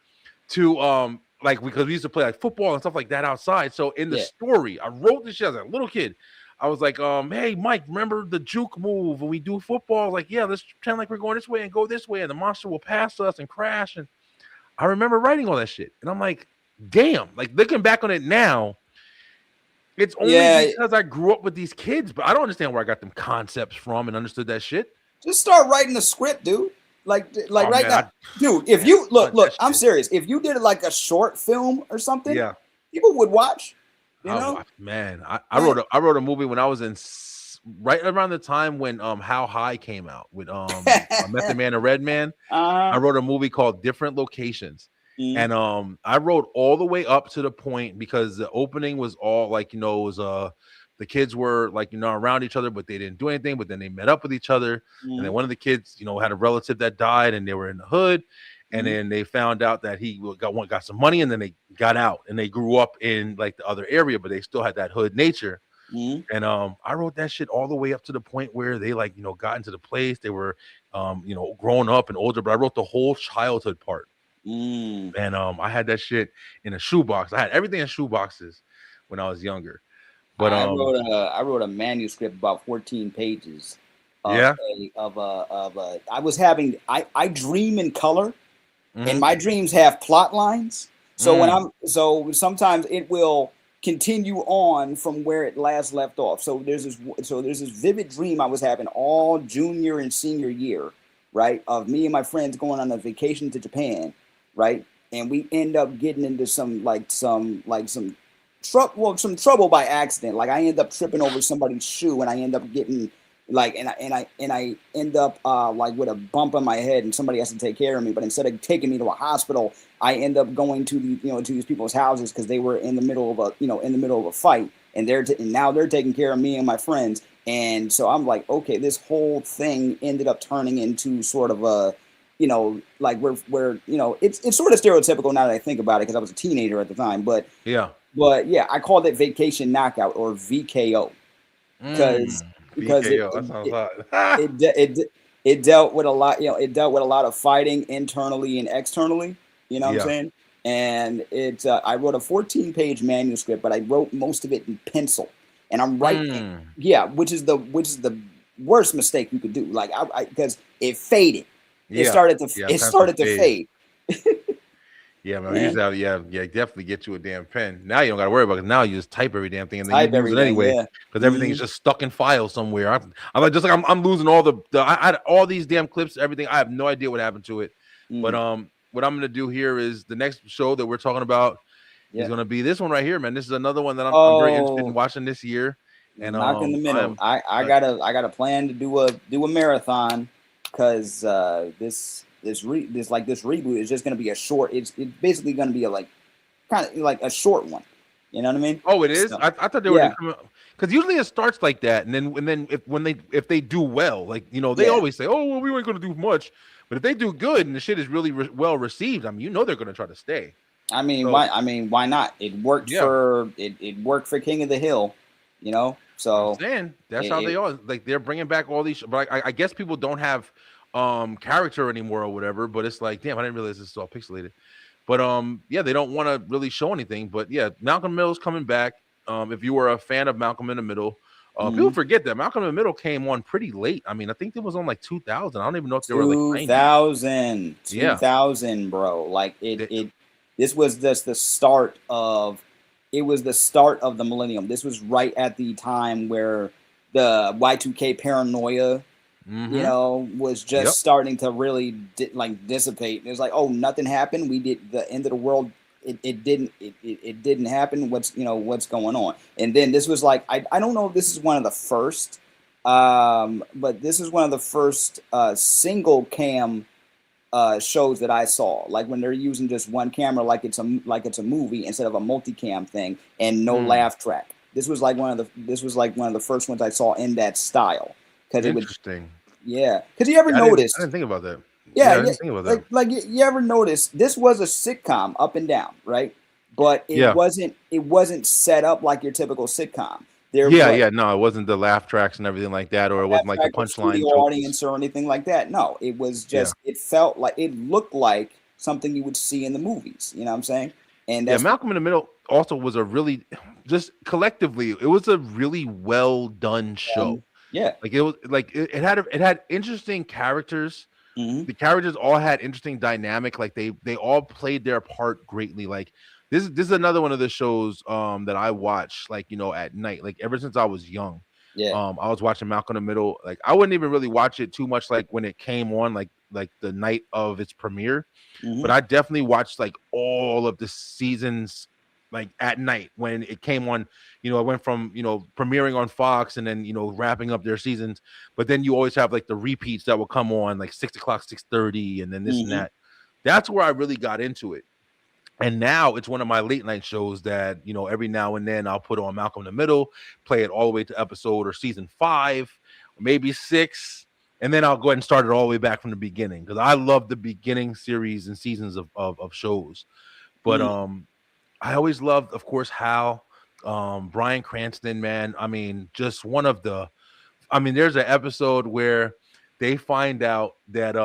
to like, because we used to play like football and stuff like that outside. So in the story, I wrote this shit as a little kid. I was like, hey Mike, remember the juke move when we do football? Like, yeah, let's pretend like we're going this way and go this way, and the monster will pass us and crash. And I remember writing all that shit, and I'm like, damn, like looking back on it now, it's only because I grew up with these kids, but I don't understand where I got them concepts from and understood that shit. Just start writing the script, dude. Like right now, dude. If you look, I'm serious. If you did like a short film or something, people would watch. You know, man, I wrote a movie when I was in right around the time when How High came out with Method Man and Redman. I wrote a movie called Different Locations. And I wrote all the way up to the point, because the opening was all like, it was the kids were like, around each other, but they didn't do anything. But then they met up with each other. And then one of the kids, had a relative that died, and they were in the hood. And then they found out that he got some money, and then they got out, and they grew up in like the other area, but they still had that hood nature. And I wrote that shit all the way up to the point where they like, got into the place. They were, grown up and older, but I wrote the whole childhood part. And I had that shit in a shoebox. I had everything in shoeboxes when I was younger. But I wrote a manuscript about 14 pages. I dream in color, and my dreams have plot lines. So sometimes it will continue on from where it last left off. So there's this vivid dream I was having all junior and senior year, right? Of me and my friends going on a vacation to Japan, right? And we end up getting into some trouble by accident. Like I end up tripping over somebody's shoe, and I end up getting like, and I end up like with a bump on my head, and somebody has to take care of me. But instead of taking me to a hospital, I end up going to to these people's houses, because they were in the middle of a fight, and now they're taking care of me and my friends. And so I'm like, okay, this whole thing ended up turning into sort of a, like where it's sort of stereotypical now that I think about it, because I was a teenager at the time. But yeah, I called it Vacation Knockout, or VKO, because it dealt with a lot, it dealt with a lot of fighting internally and externally, what I'm saying? And I wrote a 14-page manuscript, but I wrote most of it in pencil, and I'm writing, which is the worst mistake you could do, like because it faded. It started to fade. Yeah, man. Definitely get you a damn pen. Now you don't got to worry about it. Now you just type every damn thing, and then you use it anyway, because everything is just stuck in files somewhere. I'm losing all I had all these damn clips, everything. I have no idea what happened to it. But what I'm gonna do here is the next show that we're talking about is gonna be this one right here, man. This is another one that I'm very interested in watching this year. And Knock in the middle. I got a plan to do a marathon, because this reboot is just going to be a short. It's basically going to be kind of like a short one. You know what I mean? Oh, it is. So, I thought they were because usually it starts like that, and then if they do well, like they always say, oh well, we weren't going to do much, but if they do good and the shit is really well received, I mean they're going to try to stay. I mean, why not? It worked for it worked for King of the Hill, So that's how they are. Like they're bringing back all these, but I guess people don't have character anymore or whatever, but it's like, damn, I didn't realize this is all pixelated. But they don't want to really show anything. But yeah, Malcolm in the Middle's coming back. If you were a fan of Malcolm in the Middle, people forget that Malcolm in the Middle came on pretty late. I mean, I think it was on like 2000. I don't even know if they were like 2000, bro. Like this was just the start of the millennium. This was right at the time where the Y2K paranoia was just starting to really dissipate. It was like, oh, nothing happened. We did the end of the world. It didn't happen. What's going on? And then this was like, I don't know if this is one of the first, but this is one of the first single cam shows that I saw. Like when they're using just one camera, like it's a movie instead of a multicam thing, and no laugh track. This was like one of the first ones I saw in that style. Interesting. Because you ever notice? I didn't think about that. Yeah, I didn't think about that. like you ever notice this was a sitcom up and down, right? But it wasn't set up like your typical sitcom. There was No, it wasn't the laugh tracks and everything like that, or it wasn't like the punchline studio jokes. audience or anything like that. No, it was just it felt like it looked like something you would see in the movies. You know what I'm saying? And that's Malcolm in the Middle also was a really just collectively, it was a really well done show. Like it was like it had interesting characters. The characters all had interesting dynamic. Like they all played their part greatly. Like this is another one of the shows that I watch like at night. Like ever since I was young. I was watching Malcolm in the Middle. Like I wouldn't even really watch it too much like when it came on like the night of its premiere. But I definitely watched like all of the seasons like at night when it came on. It went from premiering on Fox and then wrapping up their seasons. But then you always have like the repeats that will come on like 6 o'clock, 6:30, and then this and that. That's where I really got into it. And now it's one of my late night shows that every now and then I'll put on Malcolm in the Middle, play it all the way to episode or season 5, or maybe 6. And then I'll go ahead and start it all the way back from the beginning because I love the beginning series and seasons of shows. But I always loved, of course, Hal, Bryan Cranston, man. I mean, just one of the. I mean, there's an episode where they find out that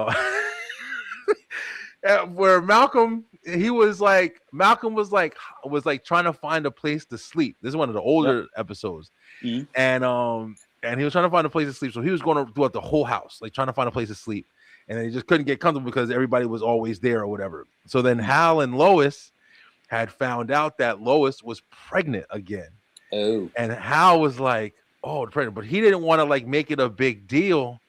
where Malcolm was trying to find a place to sleep. This is one of the older episodes, and he was trying to find a place to sleep. So he was going throughout the whole house, like trying to find a place to sleep. And he just couldn't get comfortable because everybody was always there or whatever. So then Hal and Lois had found out that Lois was pregnant again. Oh. And Hal was like, oh, pregnant. But he didn't want to like make it a big deal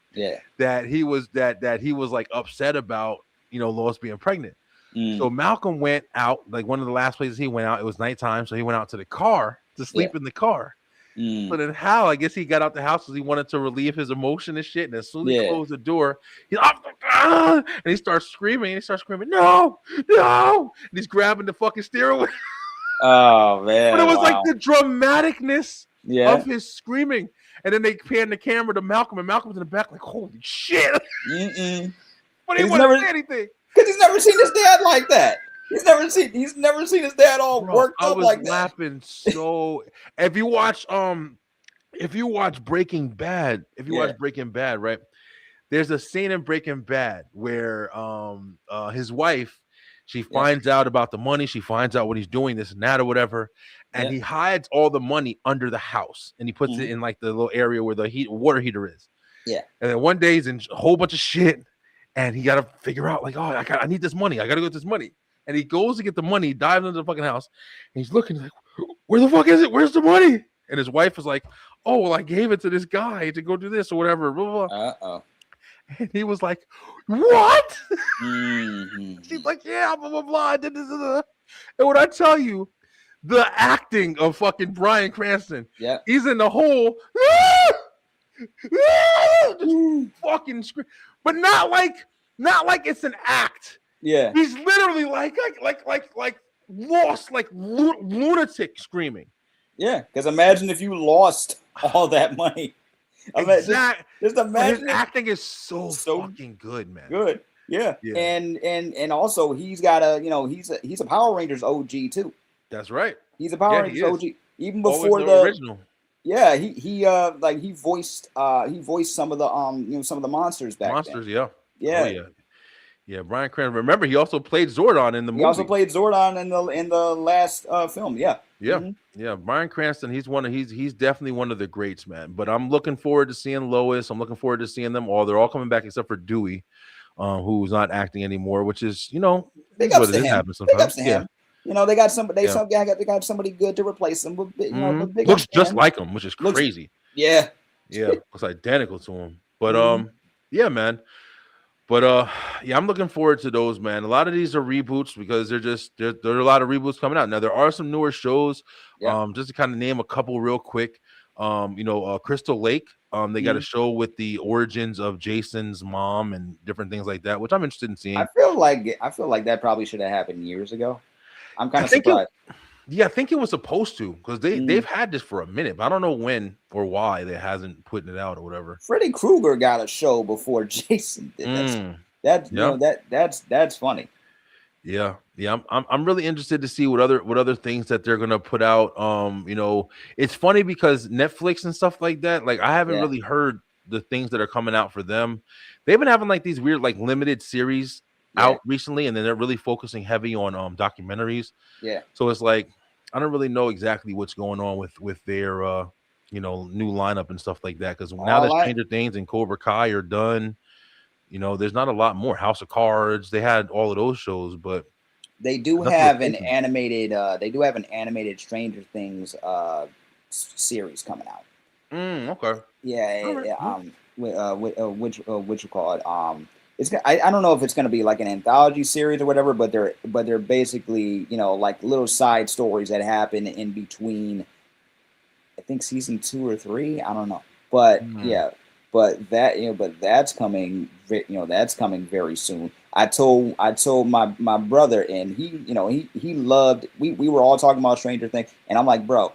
that he was like upset about, Lois being pregnant. So Malcolm went out, like one of the last places he went out, it was nighttime. So he went out to the car to sleep in the car. So then Hal, I guess he got out the house because he wanted to relieve his emotion and shit. And as soon as he closed the door, he's and he starts screaming. No. And he's grabbing the fucking steering wheel. Oh man! But it was like the dramaticness of his screaming. And then they pan the camera to Malcolm, and Malcolm's in the back like, holy shit! But he wouldn't say anything because he's never seen his dad like that. He's never seen his dad all worked up like that. I was laughing so. If you watch Breaking Bad, right? There's a scene in Breaking Bad where his wife, she finds out about the money, she finds out what he's doing, this and that or whatever, and he hides all the money under the house and he puts it in like the little area where the water heater is. Yeah. And then one day he's in a whole bunch of shit, and he got to figure out like, oh, I need this money. I got to go get this money. And he goes to get the money, dives into the fucking house, and he's looking like, where the fuck is it? Where's the money? And his wife is like, oh, well, I gave it to this guy to go do this or whatever. Blah, blah, blah. And he was like, what? She's like, yeah, blah, blah, blah. I did this. And when I tell you, the acting of fucking Bryan Cranston, he's in the hole, fucking scream, but not like it's an act. Yeah, he's literally like lost, like lunatic screaming. Yeah, because imagine if you lost all that money. Exactly. Just imagine. His acting is so fucking good, man. Good. Yeah. And also he's got he's a Power Rangers OG too. That's right. He's a Power Rangers OG. Even before the original. Yeah, he voiced some of the some of the monsters back then. Yeah. Oh, yeah. Yeah, Bryan Cranston. Remember, he also played Zordon in the movie. He also played Zordon in the last film. Yeah. Yeah. Yeah. Bryan Cranston, he's definitely one of the greats, man. But I'm looking forward to seeing Lois. I'm looking forward to seeing them all. They're all coming back except for Dewey, who's not acting anymore, which is, big ups to him. Big ups to him. They got somebody. They got somebody good to replace him. But, looks just like him, which is crazy. Yeah. Yeah. Looks identical to him. But yeah, man. But yeah, I'm looking forward to those, man. A lot of these are reboots because there are a lot of reboots coming out. Now there are some newer shows. Just to kind of name a couple real quick. Crystal Lake. They got a show with the origins of Jason's mom and different things like that, which I'm interested in seeing. I feel like that probably should have happened years ago. I'm kind of surprised. I think it was supposed to because they've had this for a minute, but I don't know when or why they hasn't put it out or whatever. Freddy Krueger got a show before Jason did that. That's Yeah. that's funny. Yeah, yeah, I'm really interested to see what other things that they're gonna put out. It's funny because Netflix and stuff like that. Like, I haven't Yeah, really heard the things that are coming out for them. They've been having like these weird like limited series yeah, out recently, and then they're really focusing heavy on documentaries. yeah. So it's like I don't really know exactly what's going on with their new lineup and stuff like that. Because now that All I Stranger Things and Cobra Kai are done, there's not a lot more. House of Cards, they had all of those shows, but they do nothing have an replacing. animated. They do have an animated Stranger Things series coming out. Okay. Yeah, All right. what you call it? I don't know if it's going to be like an anthology series or whatever, but they're basically like little side stories that happen in between. I think season 2 or 3. I don't know, but Mm. yeah, but that's coming. That's coming very soon. I told my brother, and he loved. We were all talking about Stranger Things, and I'm like, bro,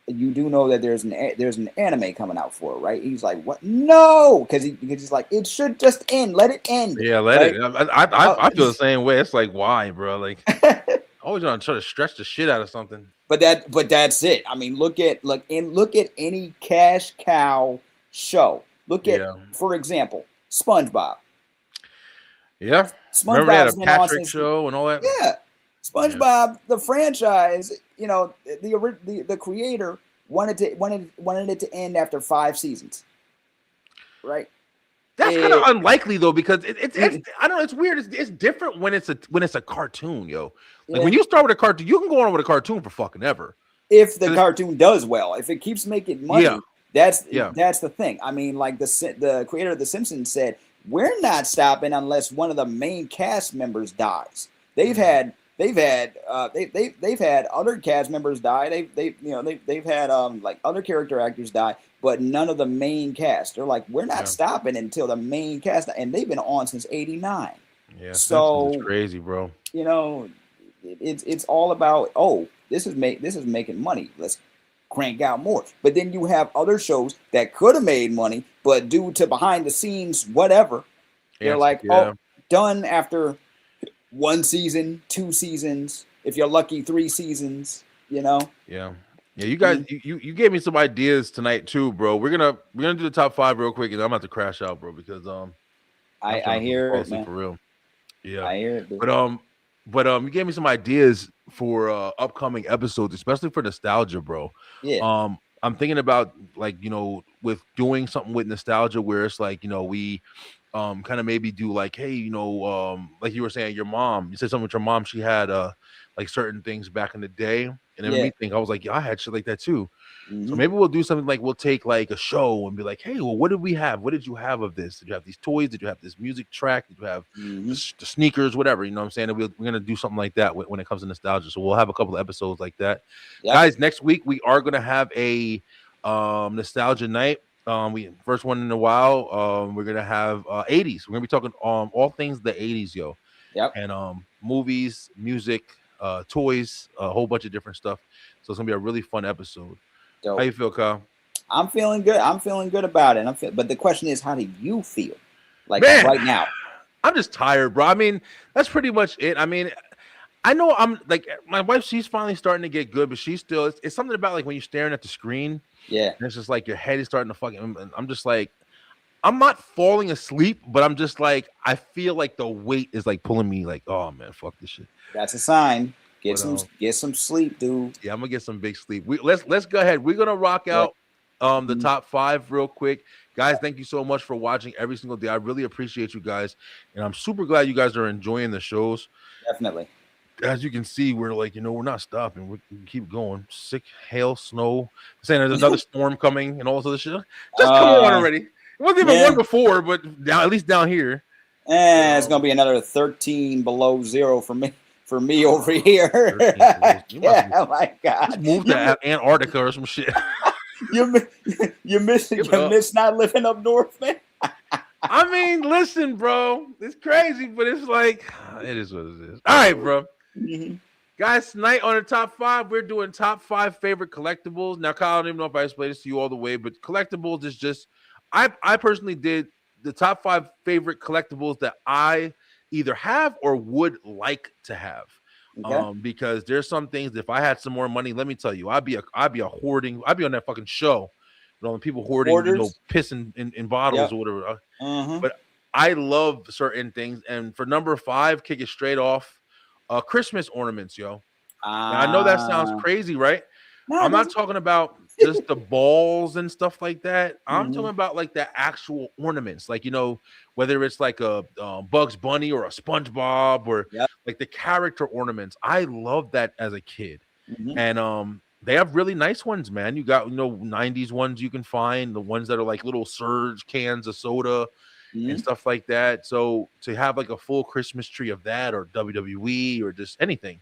you do know that there's an anime coming out for it, right? He's like, what? No, because he's like, it should just end. Let it end, Yeah, let right? it. I feel the same way. It's like, why, bro? Like, always gonna try to stretch the shit out of something. but that's it. I mean, look at any cash cow show. Look at, Yeah. for example, SpongeBob. Yeah. Remember they had a SpongeBob's been on Patrick since show and all that? yeah. Yeah. SpongeBob, the franchise, the creator wanted it to end after 5 seasons, right? That's kind of It, unlikely though, because it's it, I don't know, it's weird. It's different when it's a cartoon, yo. Like yeah. when you start with a cartoon, you can go on with a cartoon for fucking ever. If the 'Cause cartoon does well, if it keeps making yeah, money, that's yeah, that's the thing. I mean, like the creator of The Simpsons said, we're not stopping unless one of the main cast members dies. They've had they've had other cast members die. They've had like other character actors die, but none of the main cast. They're like, we're not yeah, stopping until the main cast, and they've been on since '89. yeah. Simpsons is So crazy, bro. you know, it's all about, oh, this is making money. Let's crank out more. But then you have other shows that could have made money, but due to behind the scenes, whatever, they're Yeah, like, yeah, oh, done after 1 season, 2 seasons, if you're lucky, 3 seasons. yeah. Yeah, you guys, you gave me some ideas tonight too, bro. We're gonna do the top 5 real quick, and I'm about to crash out, bro, because I'm I starting to hear fall it, asleep man. for real. Yeah, I hear it, dude. but you gave me some ideas for upcoming episodes, especially for nostalgia, bro. Yeah, I'm thinking about like with doing something with nostalgia where it's like we kind of maybe do like, hey, like you were saying, you said something with your mom, she had like certain things back in the day, and it made yeah. me think, I was like, yeah, I had shit like that too. So Hmm. maybe we'll do something like we'll take like a show and be like, hey, well, what did we have? What did you have of this? Did you have these toys? Did you have this music track? Did you have Hmm. the sneakers? Whatever, you know what I'm saying? And we're gonna do something like that when it comes to nostalgia. So we'll have a couple of episodes like that, Yep. guys. Next week we are gonna have a nostalgia night. We first one in a while. We're gonna have 80s. We're gonna be talking all things the 80s, yo, Yep. and movies, music, toys, a whole bunch of different stuff. So it's gonna be a really fun episode. How Dope. you feel, Kyle? I'm feeling good. I'm feeling good about it. But the question is, how do you feel? Like Man, right now? I'm just tired, bro. I mean, that's pretty much it. I mean, I know I'm like my wife, she's finally starting to get good, but she's still, it's something about like when you're staring at the screen Yeah. and it's just like your head is starting to fucking, I'm just like, I'm not falling asleep, but I'm just like, I feel like the weight is like pulling me like, oh man, fuck this shit. That's a sign. Get But get some sleep, dude. yeah, I'm gonna get some big sleep. Let's go ahead. We're gonna rock Yeah. out the top 5 real quick. Guys, thank you so much for watching every single day. I really appreciate you guys, and I'm super glad you guys are enjoying the shows. Definitely. As you can see, we're like, we're not stopping. We can keep going. Sick, hail, snow. Saying there's another storm coming and all this other shit. Just come on already. It wasn't even one before, but at least down here. It's gonna be another 13 below zero for me over here. Yeah, my God. Just move to Antarctica or some shit. you miss not living up north, man. I mean, listen, bro. It's crazy, but it's like, it is what it is. All right, bro. Mm-hmm. Guys, tonight on the top 5, we're doing top 5 favorite collectibles. Now, Kyle, I don't even know if I explained this to you all the way, but collectibles is just, I personally did the top 5 favorite collectibles that I either have or would like to have. Okay. Because there's some things, if I had some more money, let me tell you, I'd be on that fucking show, people hoarding, Hoarders. piss in bottles or whatever. But I love certain things, and for number 5, kick it straight off, Christmas ornaments, yo. Now, I know that sounds crazy, right? No, I'm not talking about just the balls and stuff like that. I'm talking about like the actual ornaments, like, whether it's like a Bugs Bunny or a SpongeBob or like the character ornaments. I love that as a kid. And they have really nice ones, man. You got 90s ones you can find, the ones that are like little Surge cans of soda and stuff like that. So to have like a full Christmas tree of that, or WWE, or just anything,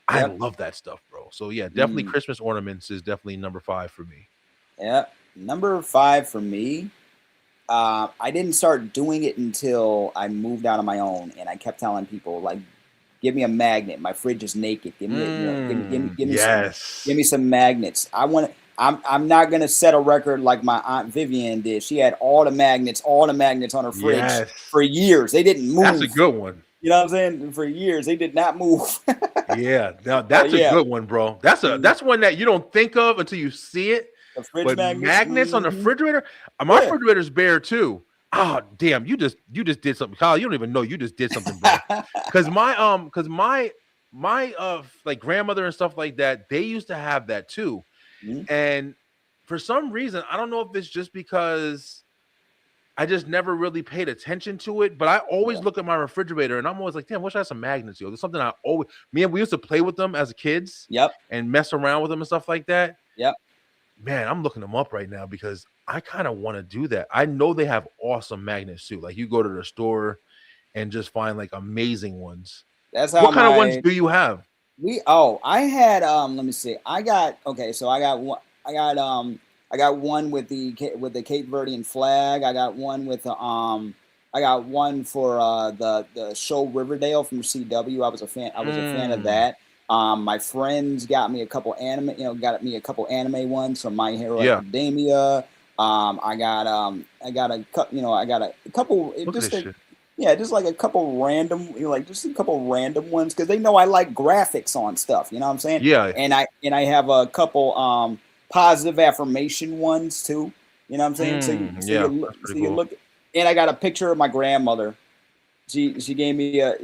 I love that stuff, bro. So yeah, definitely Christmas ornaments is definitely number 5 for me. Yeah, number 5 for me. I didn't start doing it until I moved out on my own, and I kept telling people, like, give me a magnet. My fridge is naked. Give me some magnets. I'm not gonna set a record like my Aunt Vivian did. She had all the magnets on her fridge for years. They didn't move. That's a good one. You know what I'm saying? For years, they did not move. Yeah, now that's a good one, bro. That's one that you don't think of until you see it. The fridge but magnets on the refrigerator. My refrigerator's bare too. Oh damn! You just did something, Kyle. You don't even know you just did something, bro. Because my like grandmother and stuff like that, they used to have that too. And for some reason, I don't know if it's just because I just never really paid attention to it, but I always look at my refrigerator and I'm always like, damn, I wish I had some magnets, yo. There's something we used to play with them as kids. And mess around with them and stuff like that. Man, I'm looking them up right now because I kind of want to do that. I know they have awesome magnets too. Like, you go to the store and just find like amazing ones. That's how. What kind of ones do you have? I had let me see. I got one. I got one with the Cape Verdean flag. I got one with I got one for the show Riverdale from CW. I was a fan of that. My friends got me a couple anime ones from My Hero Academia. I got a couple just like a couple random ones, because they know I like graphics on stuff, you know what I'm saying? And I have a couple positive affirmation ones too, you know what I'm saying? You look, and I got a picture of my grandmother. She gave me a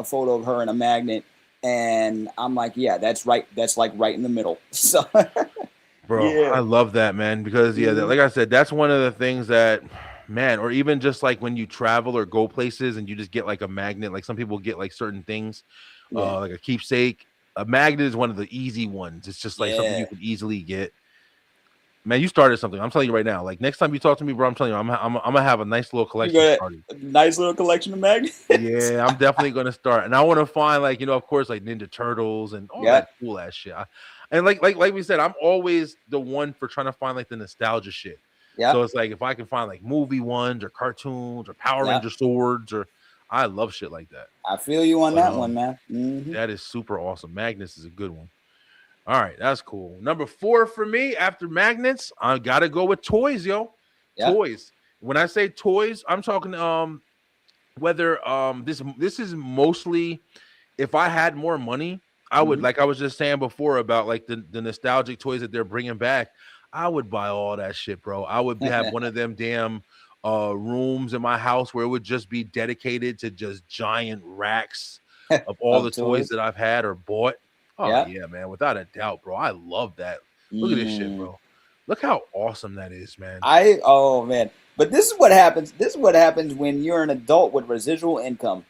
photo of her in a magnet, and I'm like, yeah, that's right, that's like right in the middle. So bro, I love that, man, because like I said, that's one of the things that, man, or even just like when you travel or go places and you just get like a magnet, like some people get like certain things, like a keepsake. A magnet is one of the easy ones. It's just like something you could easily get. Man, you started something. I'm telling you right now. Like, next time you talk to me, bro, I'm telling you, I'm gonna have a nice little collection started. A nice little collection of magnets. Yeah, I'm definitely gonna start, and I want to find, like, of course, like Ninja Turtles and all that cool ass shit. And like we said, I'm always the one for trying to find like the nostalgia shit. So it's like, if I can find like movie ones or cartoons or Power Ranger swords, or I love shit like that. I feel you on that one, man. That is super awesome. Magnets is a good one. All right, that's cool. Number 4 for me after magnets, I gotta go with toys, yo. Toys. When I say toys, I'm talking whether this is mostly, if I had more money, I would, like I was just saying before about like the nostalgic toys that they're bringing back, I would buy all that shit, bro. I would have one of them damn rooms in my house where it would just be dedicated to just giant racks of all the toys that I've had or bought. Oh yeah, man, without a doubt, bro. I love that. Look at this shit, bro. Look how awesome that is, man. Man. But this is what happens. This is what happens when you're an adult with residual income.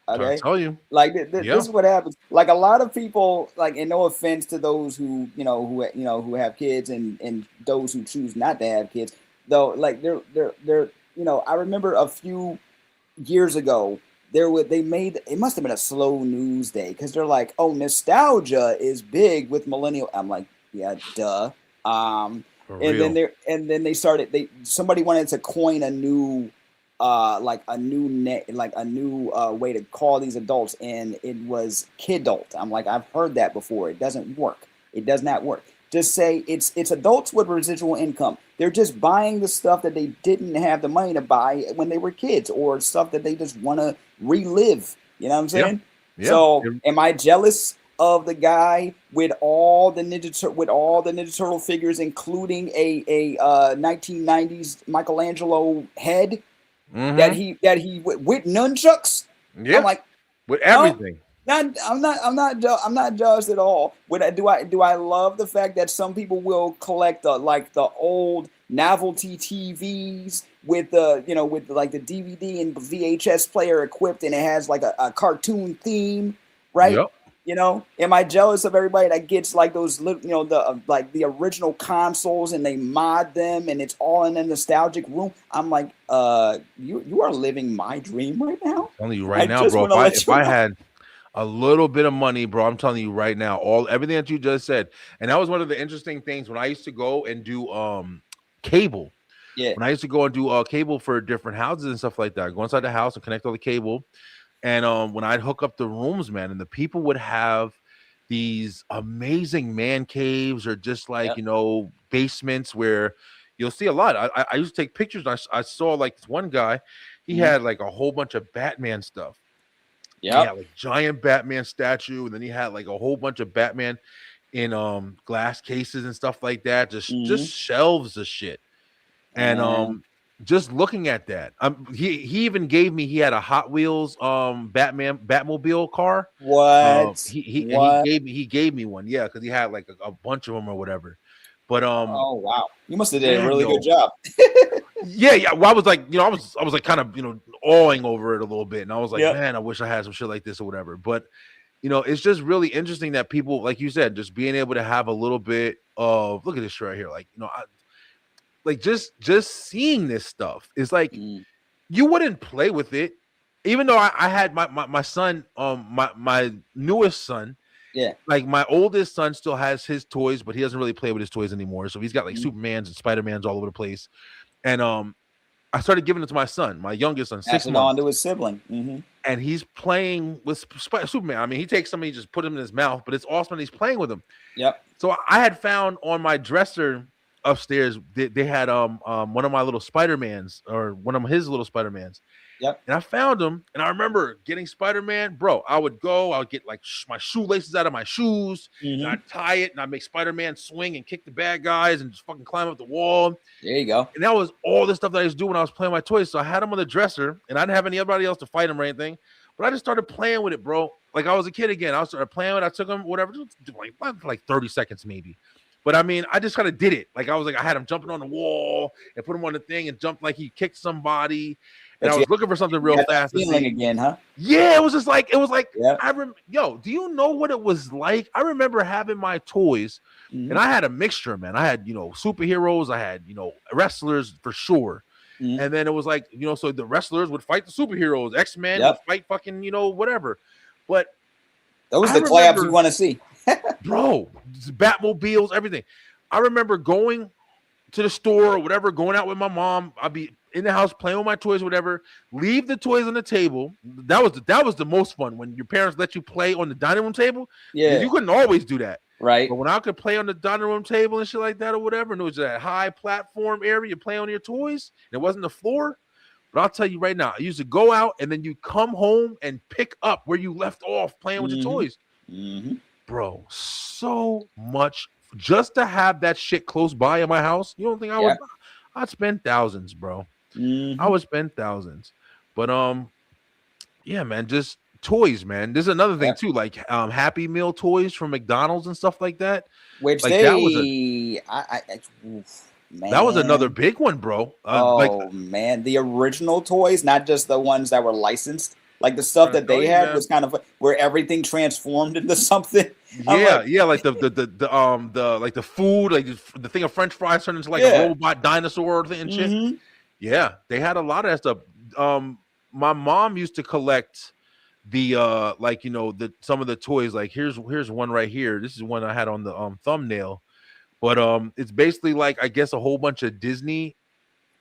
Okay, I tell you, like this is what happens. Like, a lot of people, like, and no offense to those who who have kids and those who choose not to have kids, though. Like, they're I remember a few years ago, it must have been a slow news day, because they're like, oh, nostalgia is big with millennial. I'm like, yeah, duh. And then they started. Somebody wanted to coin a new way to call these adults, and it was kidult. I'm like, I've heard that before. It doesn't work. It does not work. just say it's adults with residual income. They're just buying the stuff that they didn't have the money to buy when they were kids, or stuff that they just want to relive. You know what I'm saying? Yeah. So am I jealous of the guy with all the Ninja Turtle figures, including a 1990s Michelangelo head that he with nunchucks? Yeah, I'm like, with everything. I'm not jealous at all. Do I love the fact that some people will collect the old novelty TVs with the with like the DVD and VHS player equipped, and it has like a cartoon theme, right? Yep. Am I jealous of everybody that gets like those the original consoles and they mod them and it's all in a nostalgic room? I'm like, you are living my dream right now. I'm telling you right now, bro. If I had a little bit of money, bro, I'm telling you right now, everything that you just said, and that was one of the interesting things when I used to go and do cable. Yeah. When I used to go and do cable for different houses and stuff like that, go inside the house and connect all the cable. And when I'd hook up the rooms, man, and the people would have these amazing man caves or just like, basements where you'll see a lot. I used to take pictures. I saw like this one guy, he had like a whole bunch of Batman stuff. Yeah. He had like giant Batman statue. And then he had like a whole bunch of Batman in glass cases and stuff like that. Just shelves of shit. And just looking at that, he even gave me, he had a Hot Wheels Batmobile car. What? He gave me one, yeah, because he had like a bunch of them or whatever. But oh wow, you must have did a really good job. yeah. Well, I was like, I was like kind of awing over it a little bit, and I was like, man, I wish I had some shit like this or whatever. But it's just really interesting that people, like you said, just being able to have a little bit of, look at this shit right here, like like just seeing this stuff is like you wouldn't play with it, even though I had my son, my newest son. Yeah, like my oldest son still has his toys, but he doesn't really play with his toys anymore. So he's got like Supermans and Spider-Mans all over the place. And I started giving it to my son, my youngest son, 6 months. On to his sibling. And he's playing with Superman. I mean, he takes some, he just put him in his mouth, but it's awesome that he's playing with him. Yep. So I had found on my dresser upstairs, they had one of my little Spider-Mans, or one of his little Spider-Mans. Yep. And I found him, and I remember getting Spider-Man, bro. I would get like my shoelaces out of my shoes, and I'd tie it, and I'd make Spider-Man swing and kick the bad guys and just fucking climb up the wall. There you go. And that was all the stuff that I used to do when I was playing my toys. So I had him on the dresser, and I didn't have anybody else to fight him or anything, but I just started playing with it, bro. Like I was a kid again. I started playing with it. I took him, whatever, like 30 seconds maybe. But I mean, I just kind of did it. Like I was like, I had him jumping on the wall and put him on the thing and jumped like he kicked somebody. And I was looking for something real fast. Feeling again, huh? Yeah, it was like, yo, do you know what it was like? I remember having my toys, and I had a mixture, man. I had, superheroes, I had, wrestlers for sure. And then it was like, so the wrestlers would fight the superheroes, X-Men would fight fucking, whatever. But those are the collabs you want to see. Bro, Batmobiles, everything. I remember going to the store or whatever, going out with my mom. I'd be in the house playing with my toys, whatever. Leave the toys on the table. That was the most fun, when your parents let you play on the dining room table. Yeah, you couldn't always do that, right? But when I could play on the dining room table and shit like that or whatever, and it was that high platform area, you play on your toys. And it wasn't the floor. But I'll tell you right now, I used to go out and then you come home and pick up where you left off playing with your toys. Bro, so much just to have that shit close by in my house. You don't think I'd spend thousands, bro. I would spend thousands. But yeah, man, just toys, man. There's another thing too, like Happy Meal toys from McDonald's and stuff like that. Which like, that was another big one, bro. Man, the original toys, not just the ones that were licensed. Like the stuff that they had was kind of where everything transformed into something. Yeah, like the like the food, like the thing of French fries turned into like a robot dinosaur thing and shit. Yeah, they had a lot of that stuff. My mom used to collect the some of the toys. Like here's one right here. This is one I had on the thumbnail, but it's basically like, I guess, a whole bunch of Disney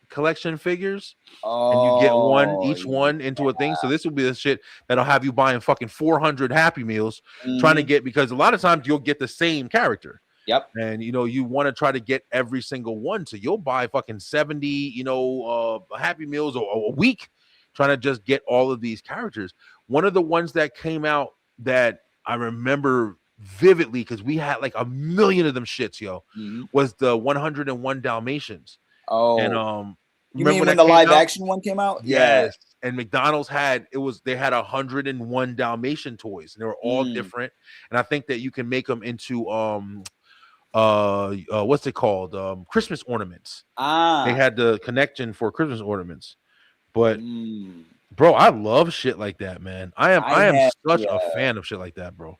collection figures, and you get each one into a thing. So this will be the shit that'll have you buying fucking 400 Happy Meals, trying to get, because a lot of times you'll get the same character. Yep. And you want to try to get every single one, so you'll buy fucking 70 Happy Meals a week, trying to just get all of these characters. One of the ones that came out that I remember vividly, because we had like a million of them shits, was the 101 Dalmatians. And You remember mean when when that the came live out? action one came out? Yes. And McDonald's had 101 Dalmatian toys, and they were all different. And I think that you can make them into what's it called? Christmas ornaments. They had the connection for Christmas ornaments. But bro, I love shit like that, man. I am such a fan of shit like that, bro.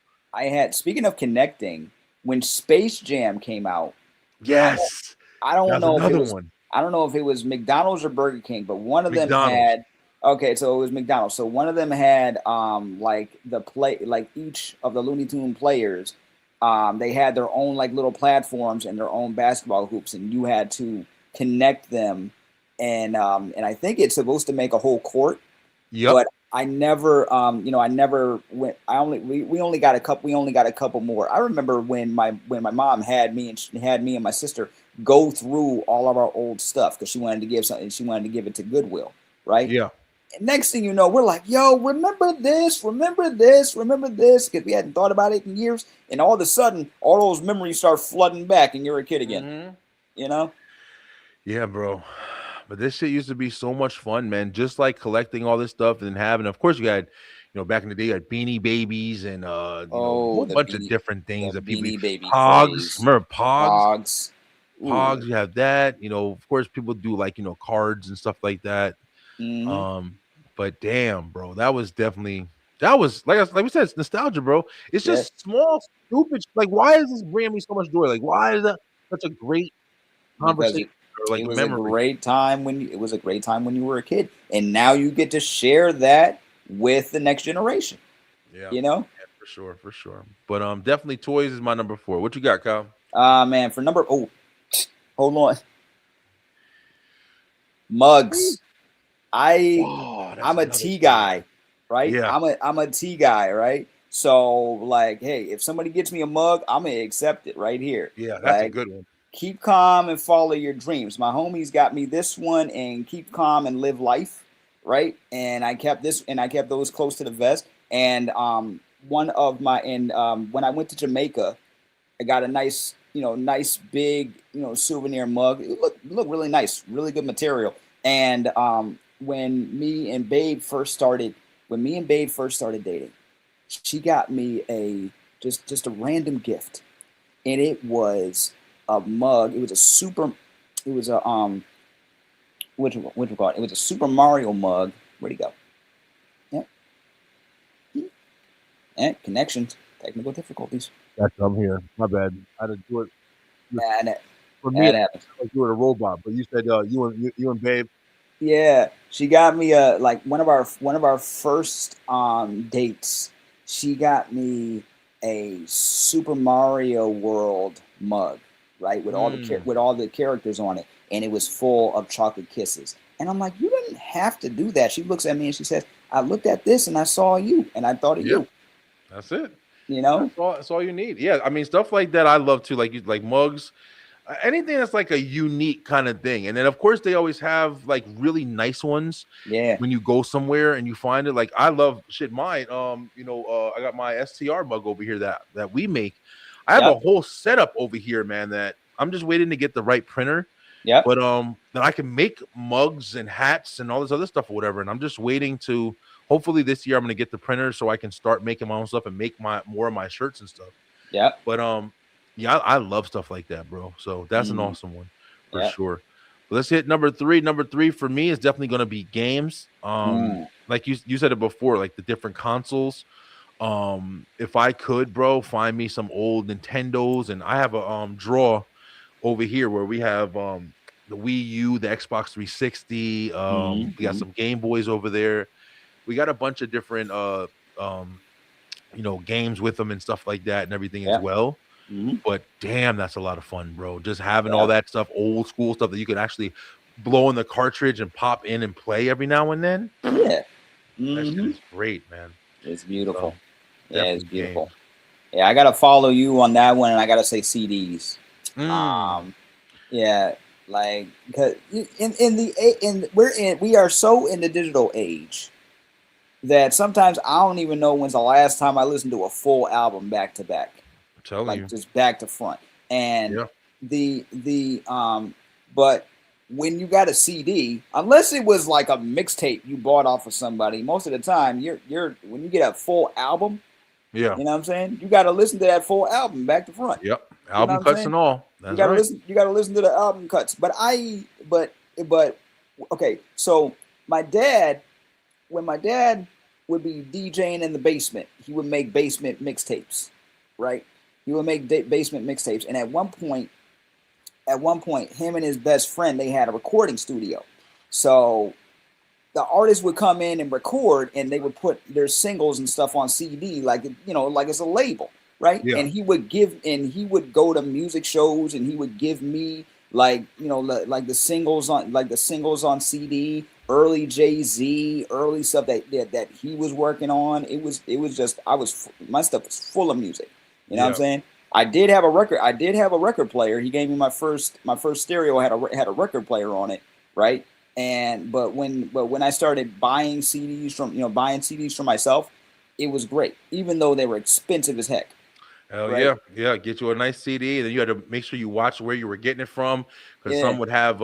Speaking of connecting, when Space Jam came out, yes, I don't know another if it was, one. I don't know if it was McDonald's or Burger King, but one of them McDonald's. had. Okay, so it was McDonald's. So one of them had like each of the Looney Tune players, they had their own like little platforms and their own basketball hoops, and you had to connect them, and I think it's supposed to make a whole court. Yep. But I never I never went. We only got a couple more. I remember when my mom had me and my sister go through all of our old stuff because she wanted to give something. She wanted to give it to Goodwill, right? Yeah. And next thing you know, we're like, yo, remember this, because we hadn't thought about it in years. And all of a sudden, all those memories start flooding back, and you're a kid again. Yeah, bro. But this shit used to be so much fun, man. Just like collecting all this stuff and having, of course, you had, back in the day, you had Beanie Babies and a whole bunch of different things that people. Pogs, remember Pogs? Pogs, you have that. Of course, people do like cards and stuff like that. But damn, bro, that was like we said, it's nostalgia, bro. It's just small, stupid. Like, why is this bringing me so much joy? Like, why is that such a great conversation? It was a great time when you were a kid, and now you get to share that with the next generation. Yeah, for sure. But definitely toys is my number 4. What you got, Kyle? Man, for hold on, mugs. I'm a tea guy, right? Yeah. I'm a tea guy, right? So like, hey, if somebody gets me a mug, I'm gonna accept it right here. Yeah, that's a good one. Keep calm and follow your dreams. My homies got me this one, and keep calm and live life, right? And I kept those close to the vest. And when I went to Jamaica, I got a nice big souvenir mug. It looked really nice, really good material. And when me and Babe first started dating, she got me just a random gift, and it was a mug. It was a Super Mario mug. Where'd he go? And connections, technical difficulties. I'm here. My bad. I had to do it. For me, That I happens. do it a robot. But you said you and Babe. Yeah, she got me like one of our first dates. She got me a Super Mario World mug, right, with all the characters on it, and it was full of chocolate kisses. And I'm like, you didn't have to do that. She looks at me and she says, I looked at this and I saw you, and I thought of you. That's it. That's all you need. Yeah, I mean, stuff like that I love too. Like mugs. Anything that's like a unique kind of thing. And then of course they always have like really nice ones. Yeah. When you go somewhere and you find it, like I love mine. I got my STR mug over here that we make. I have a whole setup over here, man, that I'm just waiting to get the right printer. Yeah. But then I can make mugs and hats and all this other stuff or whatever. And I'm just waiting to hopefully this year I'm gonna get the printer so I can start making my own stuff and make more of my shirts and stuff. Yeah. But yeah, I love stuff like that, bro. So that's an awesome one for sure. But let's hit number 3. Number 3 for me is definitely going to be games. Like you said it before, like the different consoles. If I could, bro, find me some old Nintendos, and I have a drawer over here where we have the Wii U, the Xbox 360. We got some Game Boys over there. We got a bunch of different games with them and stuff like that and everything as well. But damn, that's a lot of fun, bro. Just having all that stuff, old school stuff that you can actually blow in the cartridge and pop in and play every now and then. Yeah. That shit is great, man. It's beautiful. So, it's beautiful. Yeah, I gotta follow you on that one, and I gotta say CDs. Mm. Yeah, like because we are so in the digital age that sometimes I don't even know when's the last time I listened to a full album back to back, I'm telling like you. just back to front. And Yeah. but when you got a CD, unless it was like a mixtape you bought off of somebody, most of the time you're when you get a full album, Yeah. you know what I'm saying? You got to listen to that full album back to front. Yep. You know Album what I'm cuts saying? and all. You That's gotta right. listen. You gotta listen to the album cuts. But okay. So my dad, when my dad would be DJing in the basement, he would make basement mixtapes, right? He would make basement mixtapes, and at one point, him and his best friend, they had a recording studio. So the artist would come in and record, and they would put their singles and stuff on CD, like like it's a label, right? Yeah. And he would go to music shows, and he would give me like the singles on CD, early Jay-Z, early stuff that he was working on. It was just my stuff was full of music. You know what I'm Yeah. saying? I did have a record player. He gave me my first stereo had a record player on it, right? But when I started buying CDs for myself, it was great, even though they were expensive as heck. Hell Right? yeah. Yeah. Get you a nice CD. And then you had to make sure you watch where you were getting it from. Because Yeah. some would have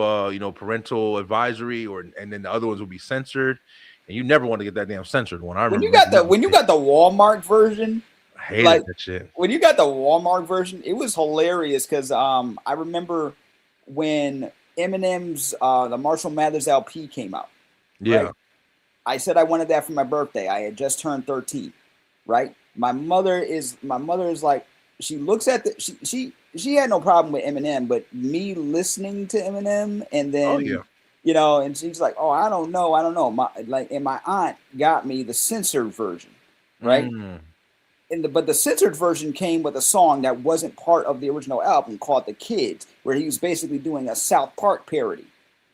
parental advisory and then the other ones would be censored. And you never want to get that damn censored one. I When remember you got making the Walmart version, I hated like that shit. when you got the Walmart version, it was hilarious because I remember when Eminem's the Marshall Mathers LP came out. Yeah. Right? I said I wanted that for my birthday. I had just turned 13. Right? My mother is like, she looks at she had no problem with Eminem, but me listening to Eminem and Oh then yeah. and she's like, oh, I don't know. And my aunt got me the censored version, right? Mm. But the censored version came with a song that wasn't part of the original album called "The Kids," where he was basically doing a South Park parody,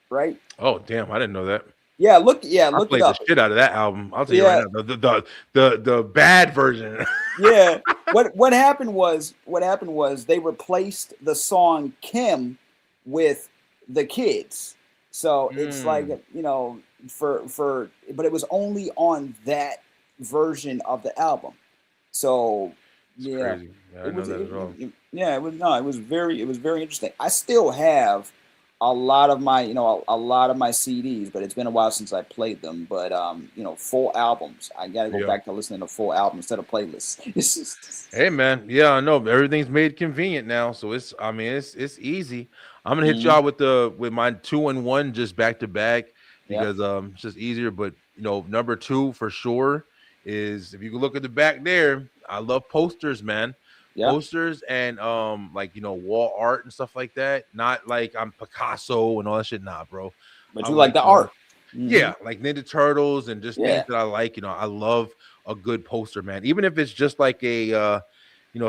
right? Oh damn, I didn't know that. Look I it played the up. shit out of that album. I'll tell you right now. The bad version. Yeah. What happened was they replaced the song Kim with "The Kids." So it's like, but it was only on that version of the album. So It's yeah, crazy. Yeah, I it know was that at all. it was very interesting. I still have a lot of my CDs, but it's been a while since I played them. But full albums. I gotta go Yeah. back to listening to full albums instead of playlists. It's just, Hey man, yeah, I know everything's made convenient now, so it's it's easy. I'm gonna hit y'all with my 2-in-1 just back to back yeah, because it's just easier. But number 2 for sure is if you can look at the back there. I love posters, man. yeah. Posters and wall art and stuff like that. Not like I'm Picasso and all that shit. Nah, bro. But I you like like the art. Mhm. yeah, like Ninja Turtles and just things Yeah. that I like. I love a good poster, man. Even if it's just like a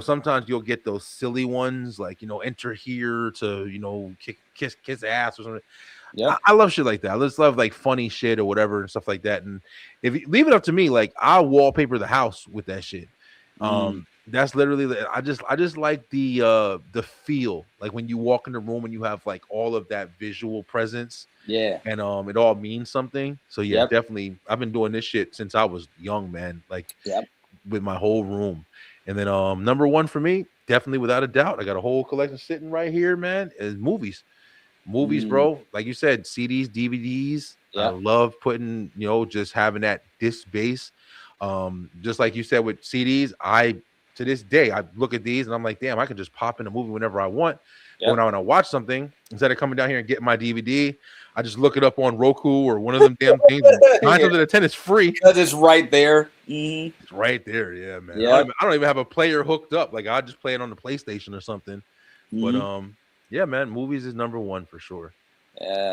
sometimes you'll get those silly ones like enter here to kiss ass or something. Yeah. I love shit like that. I just love like funny shit or whatever and stuff like that. And if you leave it up to me, like I'll wallpaper the house with that shit. That's literally I just like the feel, like when you walk in the room and you have like all of that visual presence. Yeah. And it all means something. So yeah, Yep. definitely. I've been doing this shit since I was young, man. Like Yep. with my whole room. And then number 1 for me, definitely without a doubt, I got a whole collection sitting right here, man, is movies. Movies, bro. Like you said, CDs, DVDs. I Yep. love putting, just having that disc base. Just like you said with CDs, to this day I look at these and I'm like, damn, I can just pop in a movie whenever I want. But when I want to watch something, instead of coming down here and getting my DVD, I just look it up on Roku or one of them damn things. 9 times out of 10, it's free. Because it's right there. Mhm. It's right there, yeah, man. Yeah. I don't even have a player hooked up. Like I just play it on the PlayStation or something. But yeah, man, movies is number 1 for sure.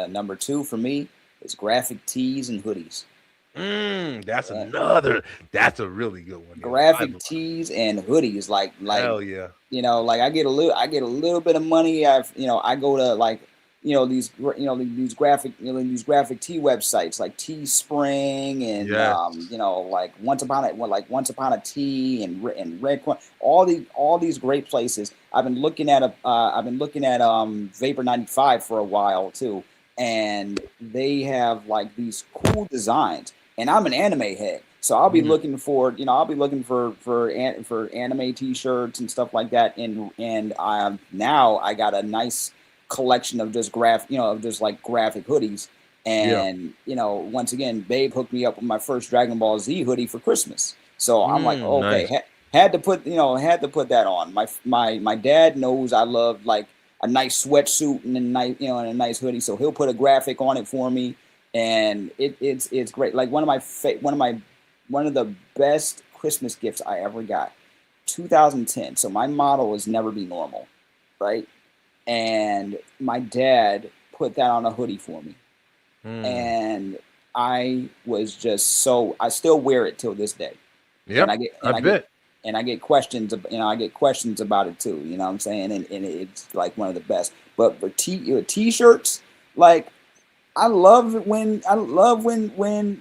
Number 2 for me is graphic tees and hoodies. That's that's a really good one. Graphic tees and hoodies, like hell yeah. like I get a little bit of money. I go to like these graphic tee websites like Teespring and Yes. like Once Upon a Tee and Red Coin, all these great places. I've been looking at Vapor 95 for a while too, and they have like these cool designs. And I'm an anime head, so I'll be looking for anime T-shirts and stuff like that. And now I got a nice collection of just graphic hoodies. And once again, Babe hooked me up with my first Dragon Ball Z hoodie for Christmas. So I'm like, okay, nice. had to put that on. My dad knows I love like a nice sweatsuit and a nice hoodie, so he'll put a graphic on it for me. And it's great. Like one of the best Christmas gifts I ever got, 2010. So my motto is never be normal, right? And my dad put that on a hoodie for me, and I was just I still wear it till this day. Yeah, I get questions. I get questions about it too. You know what I'm saying? And it's like one of the best. But for t-shirts, like. I love when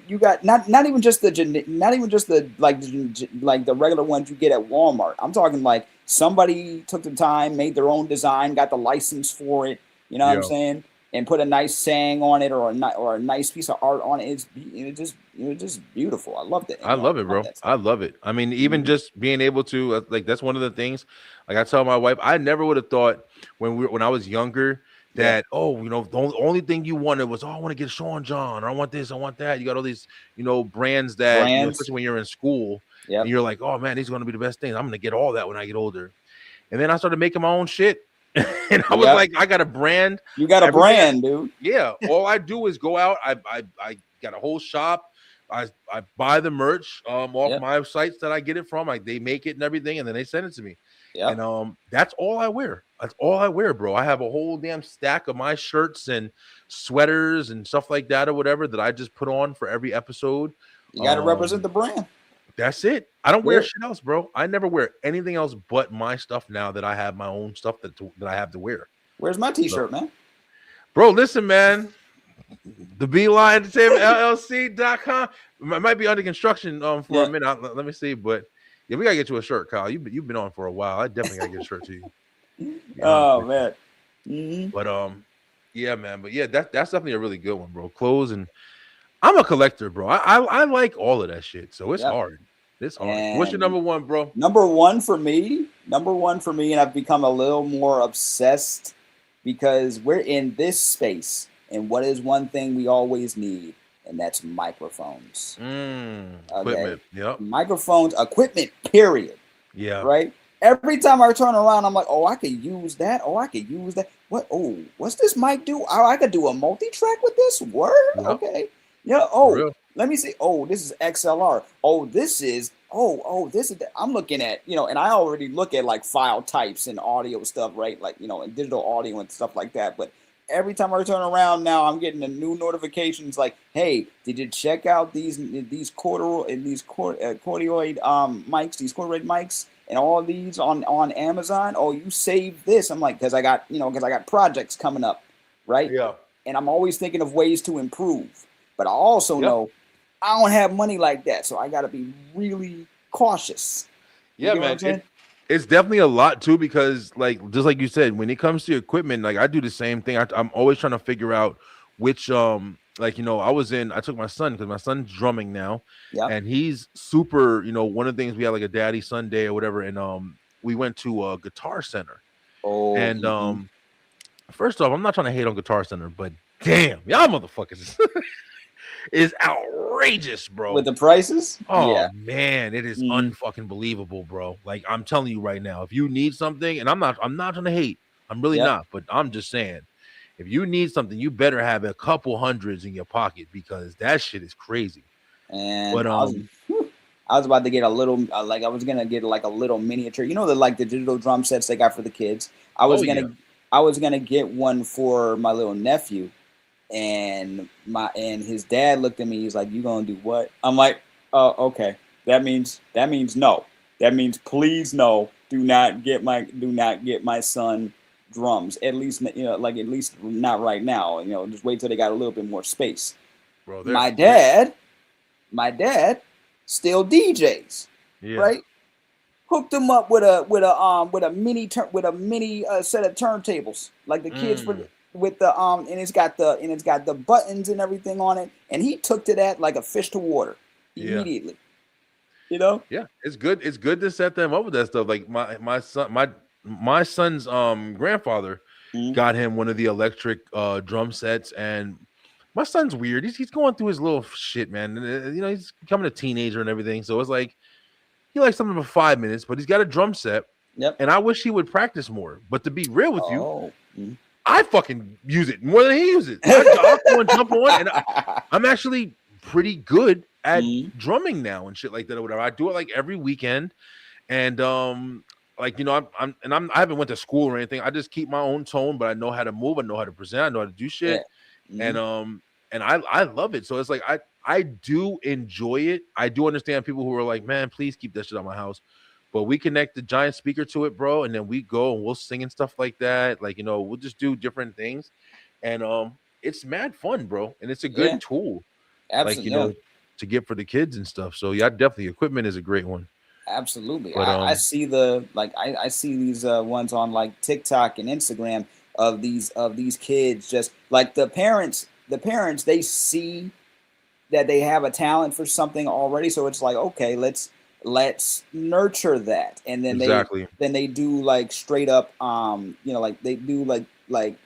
you got not even just the like the regular ones you get at Walmart. I'm talking like somebody took the time, made their own design, got the license for it. You know what I'm saying? And put a nice saying on it or a nice piece of art on it. It's just beautiful. I loved it. I love it, bro. I love it. I mean, even just being able to like that's one of the things. Like I tell my wife, I never would have thought when I was younger. That the only thing you wanted was I want to get Sean John or I want this, I want that. You got all these brands that especially when you're in school, and you're like, oh man, these are going to be the best things. I'm going to get all that when I get older. And then I started making my own shit, and I was like, I got a brand. You got a brand, dude. Yeah, all I do is go out. I got a whole shop. I buy the merch off my sites that I get it from. They make it and everything, and then they send it to me. And that's all I wear. That's all I wear, bro. I have a whole damn stack of my shirts and sweaters and stuff like that or whatever that I just put on for every episode. You got to represent the brand. That's it. I don't wear shit else, bro. I never wear anything else but my stuff now that I have my own stuff that I have to wear. Where's my t-shirt, man? Bro, listen, man. The B-Line Entertainment LLC.com. It might be under construction for a minute. Let me see, but yeah, we gotta get you a shirt, Kyle. You've been on for a while. I definitely gotta get a shirt to you. Oh man. But yeah, man. But yeah, that's definitely a really good one, bro. Clothes, and I'm a collector, bro. I like all of that shit. So it's hard. It's hard. And what's your number one, bro? Number one for me, and I've become a little more obsessed because we're in this space, and what is one thing we always need? And that's microphones. Equipment. Yep. Microphones, equipment, period. Yeah. Right? Every time I turn around, I'm like, oh, I could use that. Oh, I could use that. What? Oh, what's this mic do? Oh, I could do a multi-track with this word. Yep. Okay. Yeah. Oh, let me see. Oh, this is XLR. Oh, this is. This is. I'm looking at, and I already look at like file types and audio stuff, right? Like, and digital audio and stuff like that. But every time I turn around now, I'm getting the new notifications like, "Hey, did you check out these cordioid mics and all these on Amazon? Oh, you saved this." I'm like, because I got projects coming up, right? Yeah. And I'm always thinking of ways to improve, but I also know I don't have money like that, so I got to be really cautious. Yeah, man. It's definitely a lot too, because just like you said, when it comes to equipment, like I do the same thing. I'm always trying to figure out which I took my son because my son's drumming now, and he's super. One of the things we had like a daddy son day or whatever, and we went to a Guitar Center. Oh, and first off, I'm not trying to hate on Guitar Center, but damn, y'all motherfuckers is outrageous, bro. With the prices? Oh man, it is unfucking believable, bro. Like I'm telling you right now, if you need something, and I'm not trying to hate, I'm really not, but I'm just saying, if you need something, you better have a couple hundreds in your pocket because that shit is crazy. And but I was about to get a little, I was gonna get like a little miniature, the digital drum sets they got for the kids. I was gonna get one for my little nephew. And his dad looked at me. He's like, "You gonna do what?" I'm like, "Oh, okay. That means no. That means please no. Do not get my son drums. At least like at least not right now. Just wait till they got a little bit more space. Bro, My dad still DJs, right? Hooked them up with a mini set of turntables, like the kids with the and it's got the buttons and everything on it, and he took to that like a fish to water immediately. Yeah, it's good. It's good to set them up with that stuff. Like my son's grandfather got him one of the electric drum sets, and my son's weird. He's going through his little shit, man. He's becoming a teenager and everything. So it's like he likes something for 5 minutes, but he's got a drum set. Yep. And I wish he would practice more. But to be real with you, I fucking use it more than he uses. I'll go and jump on, and I'm actually pretty good at drumming now and shit like that or whatever. I do it like every weekend, and I haven't went to school or anything. I just keep my own tone, but I know how to move, I know how to present, I know how to do shit, and I love it. So it's like I do enjoy it. I do understand people who are like, man, please keep that shit out my house. But we connect the giant speaker to it, bro, and then we go and we'll sing and stuff like that. Like, we'll just do different things, and it's mad fun, bro, and it's a good tool. Absolutely. Like, to get for the kids and stuff. So yeah, definitely equipment is a great one. Absolutely. But, I see I see these ones on like TikTok and Instagram of these kids, just like the parents, they see that they have a talent for something already. So it's like, okay, let's nurture that. And then they do like straight up, like they do like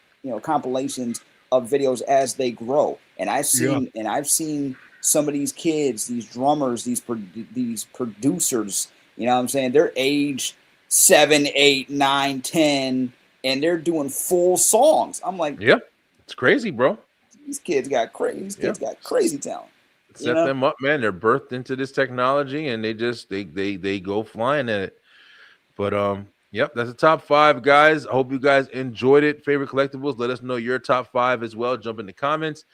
compilations of videos as they grow. And I've seen some of these kids, these drummers, these producers, what I'm saying? They're age 7, 8, 9, 10, and they're doing full songs. I'm like, yeah, it's crazy, bro. These kids got crazy talent. Set them up, man. They're birthed into this technology, and they go flying at it. But yep, that's the top 5, guys. I hope you guys enjoyed it. Favorite collectibles? Let us know your top 5 as well. Jump in the comments.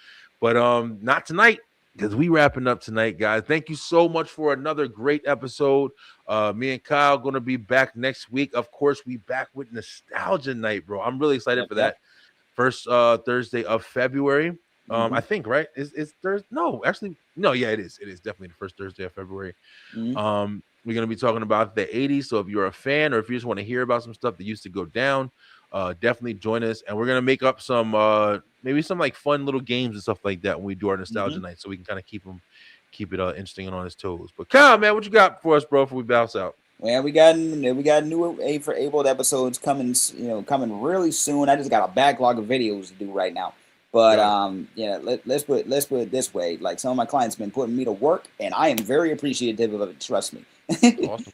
But not tonight, because we wrapping up tonight, guys. Thank you so much for another great episode. Me and Kyle going to be back next week. Of course, we back with Nostalgia Night, bro. I'm really excited for that. First Thursday of February. I think, right? Is Thursday? No, actually, no. Yeah, it is. It is definitely the first Thursday of February. We're going to be talking about the 80s. So if you're a fan, or if you just want to hear about some stuff that used to go down, definitely join us. And we're going to make up some maybe some like fun little games and stuff like that when we do our Nostalgia Night, so we can kind of keep it interesting and on his toes. But Kyle, man, what you got for us, bro, before we bounce out? Well, we got new A for Able episodes coming really soon. I just got a backlog of videos to do right now. But let's put it this way. Like, some of my clients have been putting me to work, and I am very appreciative of it. Trust me. Awesome.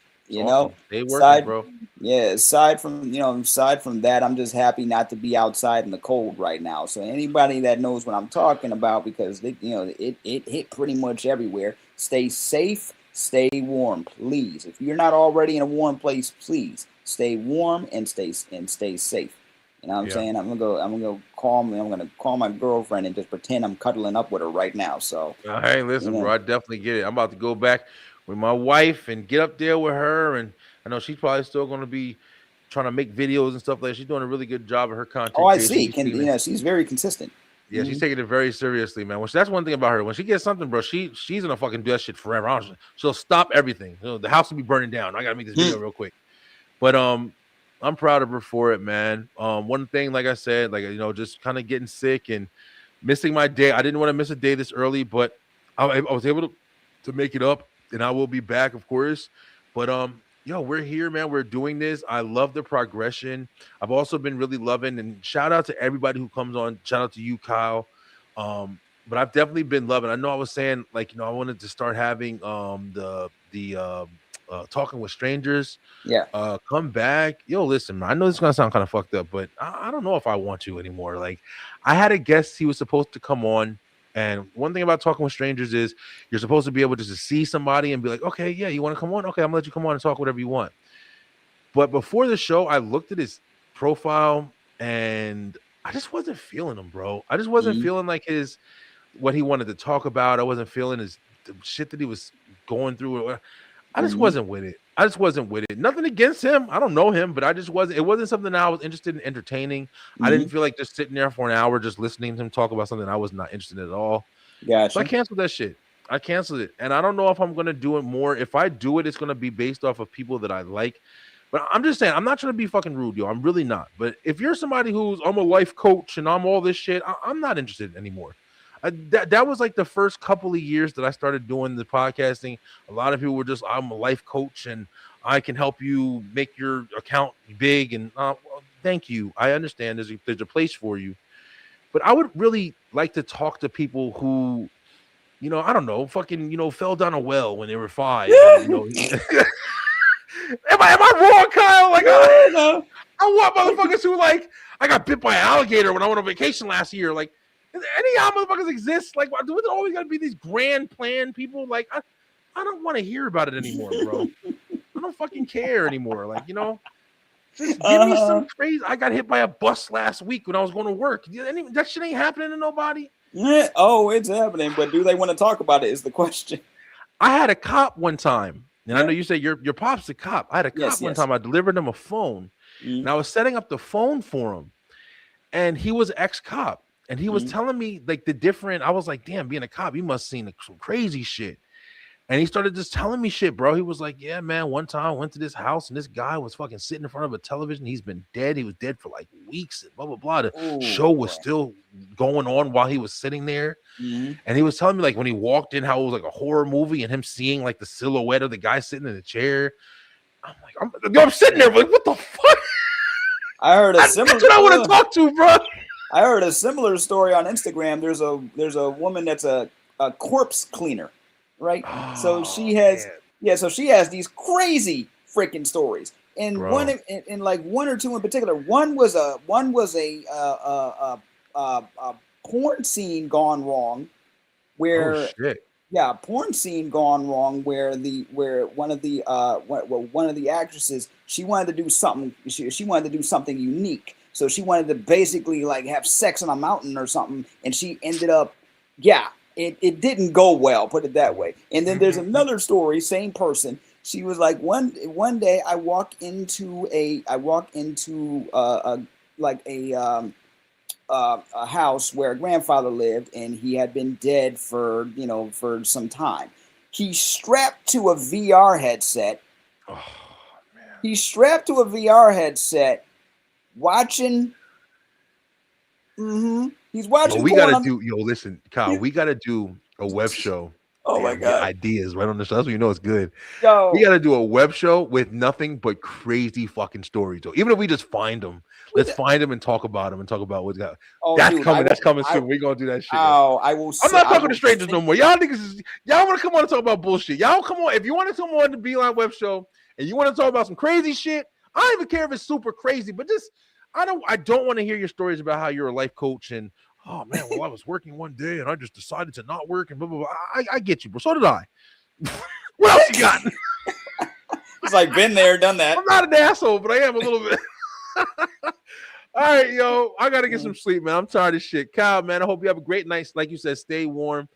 They working, bro. Yeah. Aside from that, I'm just happy not to be outside in the cold right now. So anybody that knows what I'm talking about, because it hit pretty much everywhere. Stay safe, stay warm, please. If you're not already in a warm place, please stay warm and stay safe. You know what I'm saying? I'm gonna call my girlfriend and just pretend I'm cuddling up with her right now. So hey, listen, bro, I definitely get it. I'm about to go back with my wife and get up there with her, and I know she's probably still going to be trying to make videos and stuff like that. She's doing a really good job of her content. Oh, I see. She's very consistent. Yeah, she's taking it very seriously, man. That's one thing about her. When she gets something, bro, she's gonna fucking do that shit forever. She'll stop everything. The house will be burning down. I gotta make this video real quick. But I'm proud of her for it, man. One thing, like I said, just kind of getting sick and missing my day. I didn't want to miss a day this early, but I was able to make it up, and I will be back, of course. But we're here, man. We're doing this. I love the progression. I've also been really loving, and shout out to everybody who comes on. Shout out to you, Kyle. But I've definitely been loving. I know I was saying, I wanted to start having the Talking with Strangers. Yeah. Come back. Listen, man, I know this is gonna sound kind of fucked up, but I don't know if I want to anymore. Like, I had a guest, he was supposed to come on. And one thing about Talking with Strangers is you're supposed to be able just to see somebody and be like, okay, yeah, you want to come on? Okay, I'm gonna let you come on and talk whatever you want. But before the show, I looked at his profile and I just wasn't feeling him, bro. I just wasn't feeling like what he wanted to talk about. I wasn't feeling the shit that he was going through. I just wasn't with it. I just wasn't with it. Nothing against him. I don't know him, but I just wasn't. It wasn't something that I was interested in entertaining. I didn't feel like just sitting there for an hour just listening to him talk about something I was not interested in at all. Gotcha. So I canceled that shit. I canceled it, and I don't know if I'm gonna do it more. If I do it, it's gonna be based off of people that I like. But I'm just saying, I'm not trying to be fucking rude, yo. I'm really not. But if you're somebody I'm a life coach and I'm all this shit, I'm not interested anymore. That was like the first couple of years that I started doing the podcasting. A lot of people were just, I'm a life coach and I can help you make your account big. And well, thank you. I understand there's a place for you. But I would really like to talk to people who, I don't know, fucking, fell down a well when they were 5. And, Am I wrong, Kyle? Like, I want motherfuckers who like, I got bit by an alligator when I went on vacation last year. Like, any of y'all motherfuckers exist? Like, do it always got to be these grand plan people? Like, I don't want to hear about it anymore, bro. I don't fucking care anymore. Like, just give me some crazy. I got hit by a bus last week when I was going to work. That shit ain't happening to nobody. Oh, it's happening, but do they want to talk about it is the question. I had a cop one time, and I know you say your pop's a cop. I had a cop one time. I delivered him a phone, and I was setting up the phone for him, and he was ex-cop. And he was telling me like the different, I was like, damn, being a cop, you must have seen some crazy shit. And he started just telling me shit, bro. He was like, yeah, man, one time I went to this house and this guy was fucking sitting in front of a television. He's been dead. He was dead for like weeks and blah, blah, blah. The show was still going on while he was sitting there. And he was telling me like when he walked in, how it was like a horror movie and him seeing like the silhouette of the guy sitting in the chair. I'm like, I'm sitting there like, what the fuck? I heard a similar. That's what I want to talk to, bro. I heard a similar story on Instagram. There's a woman that's a corpse cleaner, right? So she has so she has these crazy freaking stories. And one like one or two in particular. One was a porn scene gone wrong where porn scene gone wrong where one of the actresses, she wanted to do something she wanted to do something unique. So she wanted to basically like have sex on a mountain or something, and she ended up, it didn't go well, put it that way. And then there's another story, same person. She was like, one day I walk into a house where a grandfather lived, and he had been dead for some time. He's strapped to a VR headset. Oh man. He's strapped to a VR headset. Watching, he's watching. We gotta do. Listen, Kyle. We gotta do a web show. Oh my god, ideas right on the show. That's when you know it's good. Yo. We gotta do a web show with nothing but crazy fucking stories. Though, even if we just find them, let's find them and talk about them and talk about what's got. That's coming soon. We're gonna do that shit. I will. I'm not talking to strangers no more. Y'all niggas, y'all want to come on and talk about bullshit. Y'all come on. If you want to come on the B-Line web show and you want to talk about some crazy shit. I don't even care if it's super crazy, but just I don't want to hear your stories about how you're a life coach and oh man, well I was working one day and I just decided to not work and blah blah blah. I get you, bro. So did I. What else you got? It's like been there, done that. I'm not an asshole, but I am a little bit. All right, yo, I gotta get some sleep, man. I'm tired of shit. Kyle, man, I hope you have a great night. Like you said, stay warm.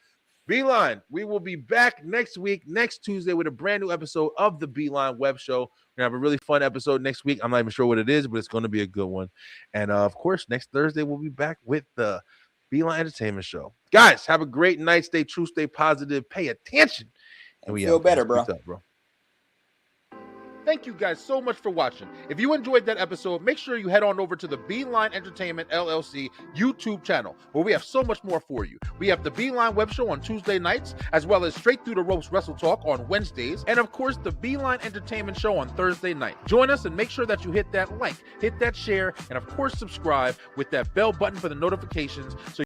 B-Line, we will be back next week, next Tuesday, with a brand new episode of the B-Line Web Show. We're going to have a really fun episode next week. I'm not even sure what it is, but it's going to be a good one. And, of course, next Thursday, we'll be back with the B-Line Entertainment Show. Guys, have a great night. Stay true, stay positive, pay attention. And we feel better, bro. Up, bro. Thank you guys so much for watching. If you enjoyed that episode, make sure you head on over to the B-Line Entertainment LLC YouTube channel, where we have so much more for you. We have the B-Line Web Show on Tuesday nights, as well as Straight Through the Ropes Wrestle Talk on Wednesdays, and of course, the B-Line Entertainment Show on Thursday night. Join us and make sure that you hit that like, hit that share, and of course, subscribe with that bell button for the notifications so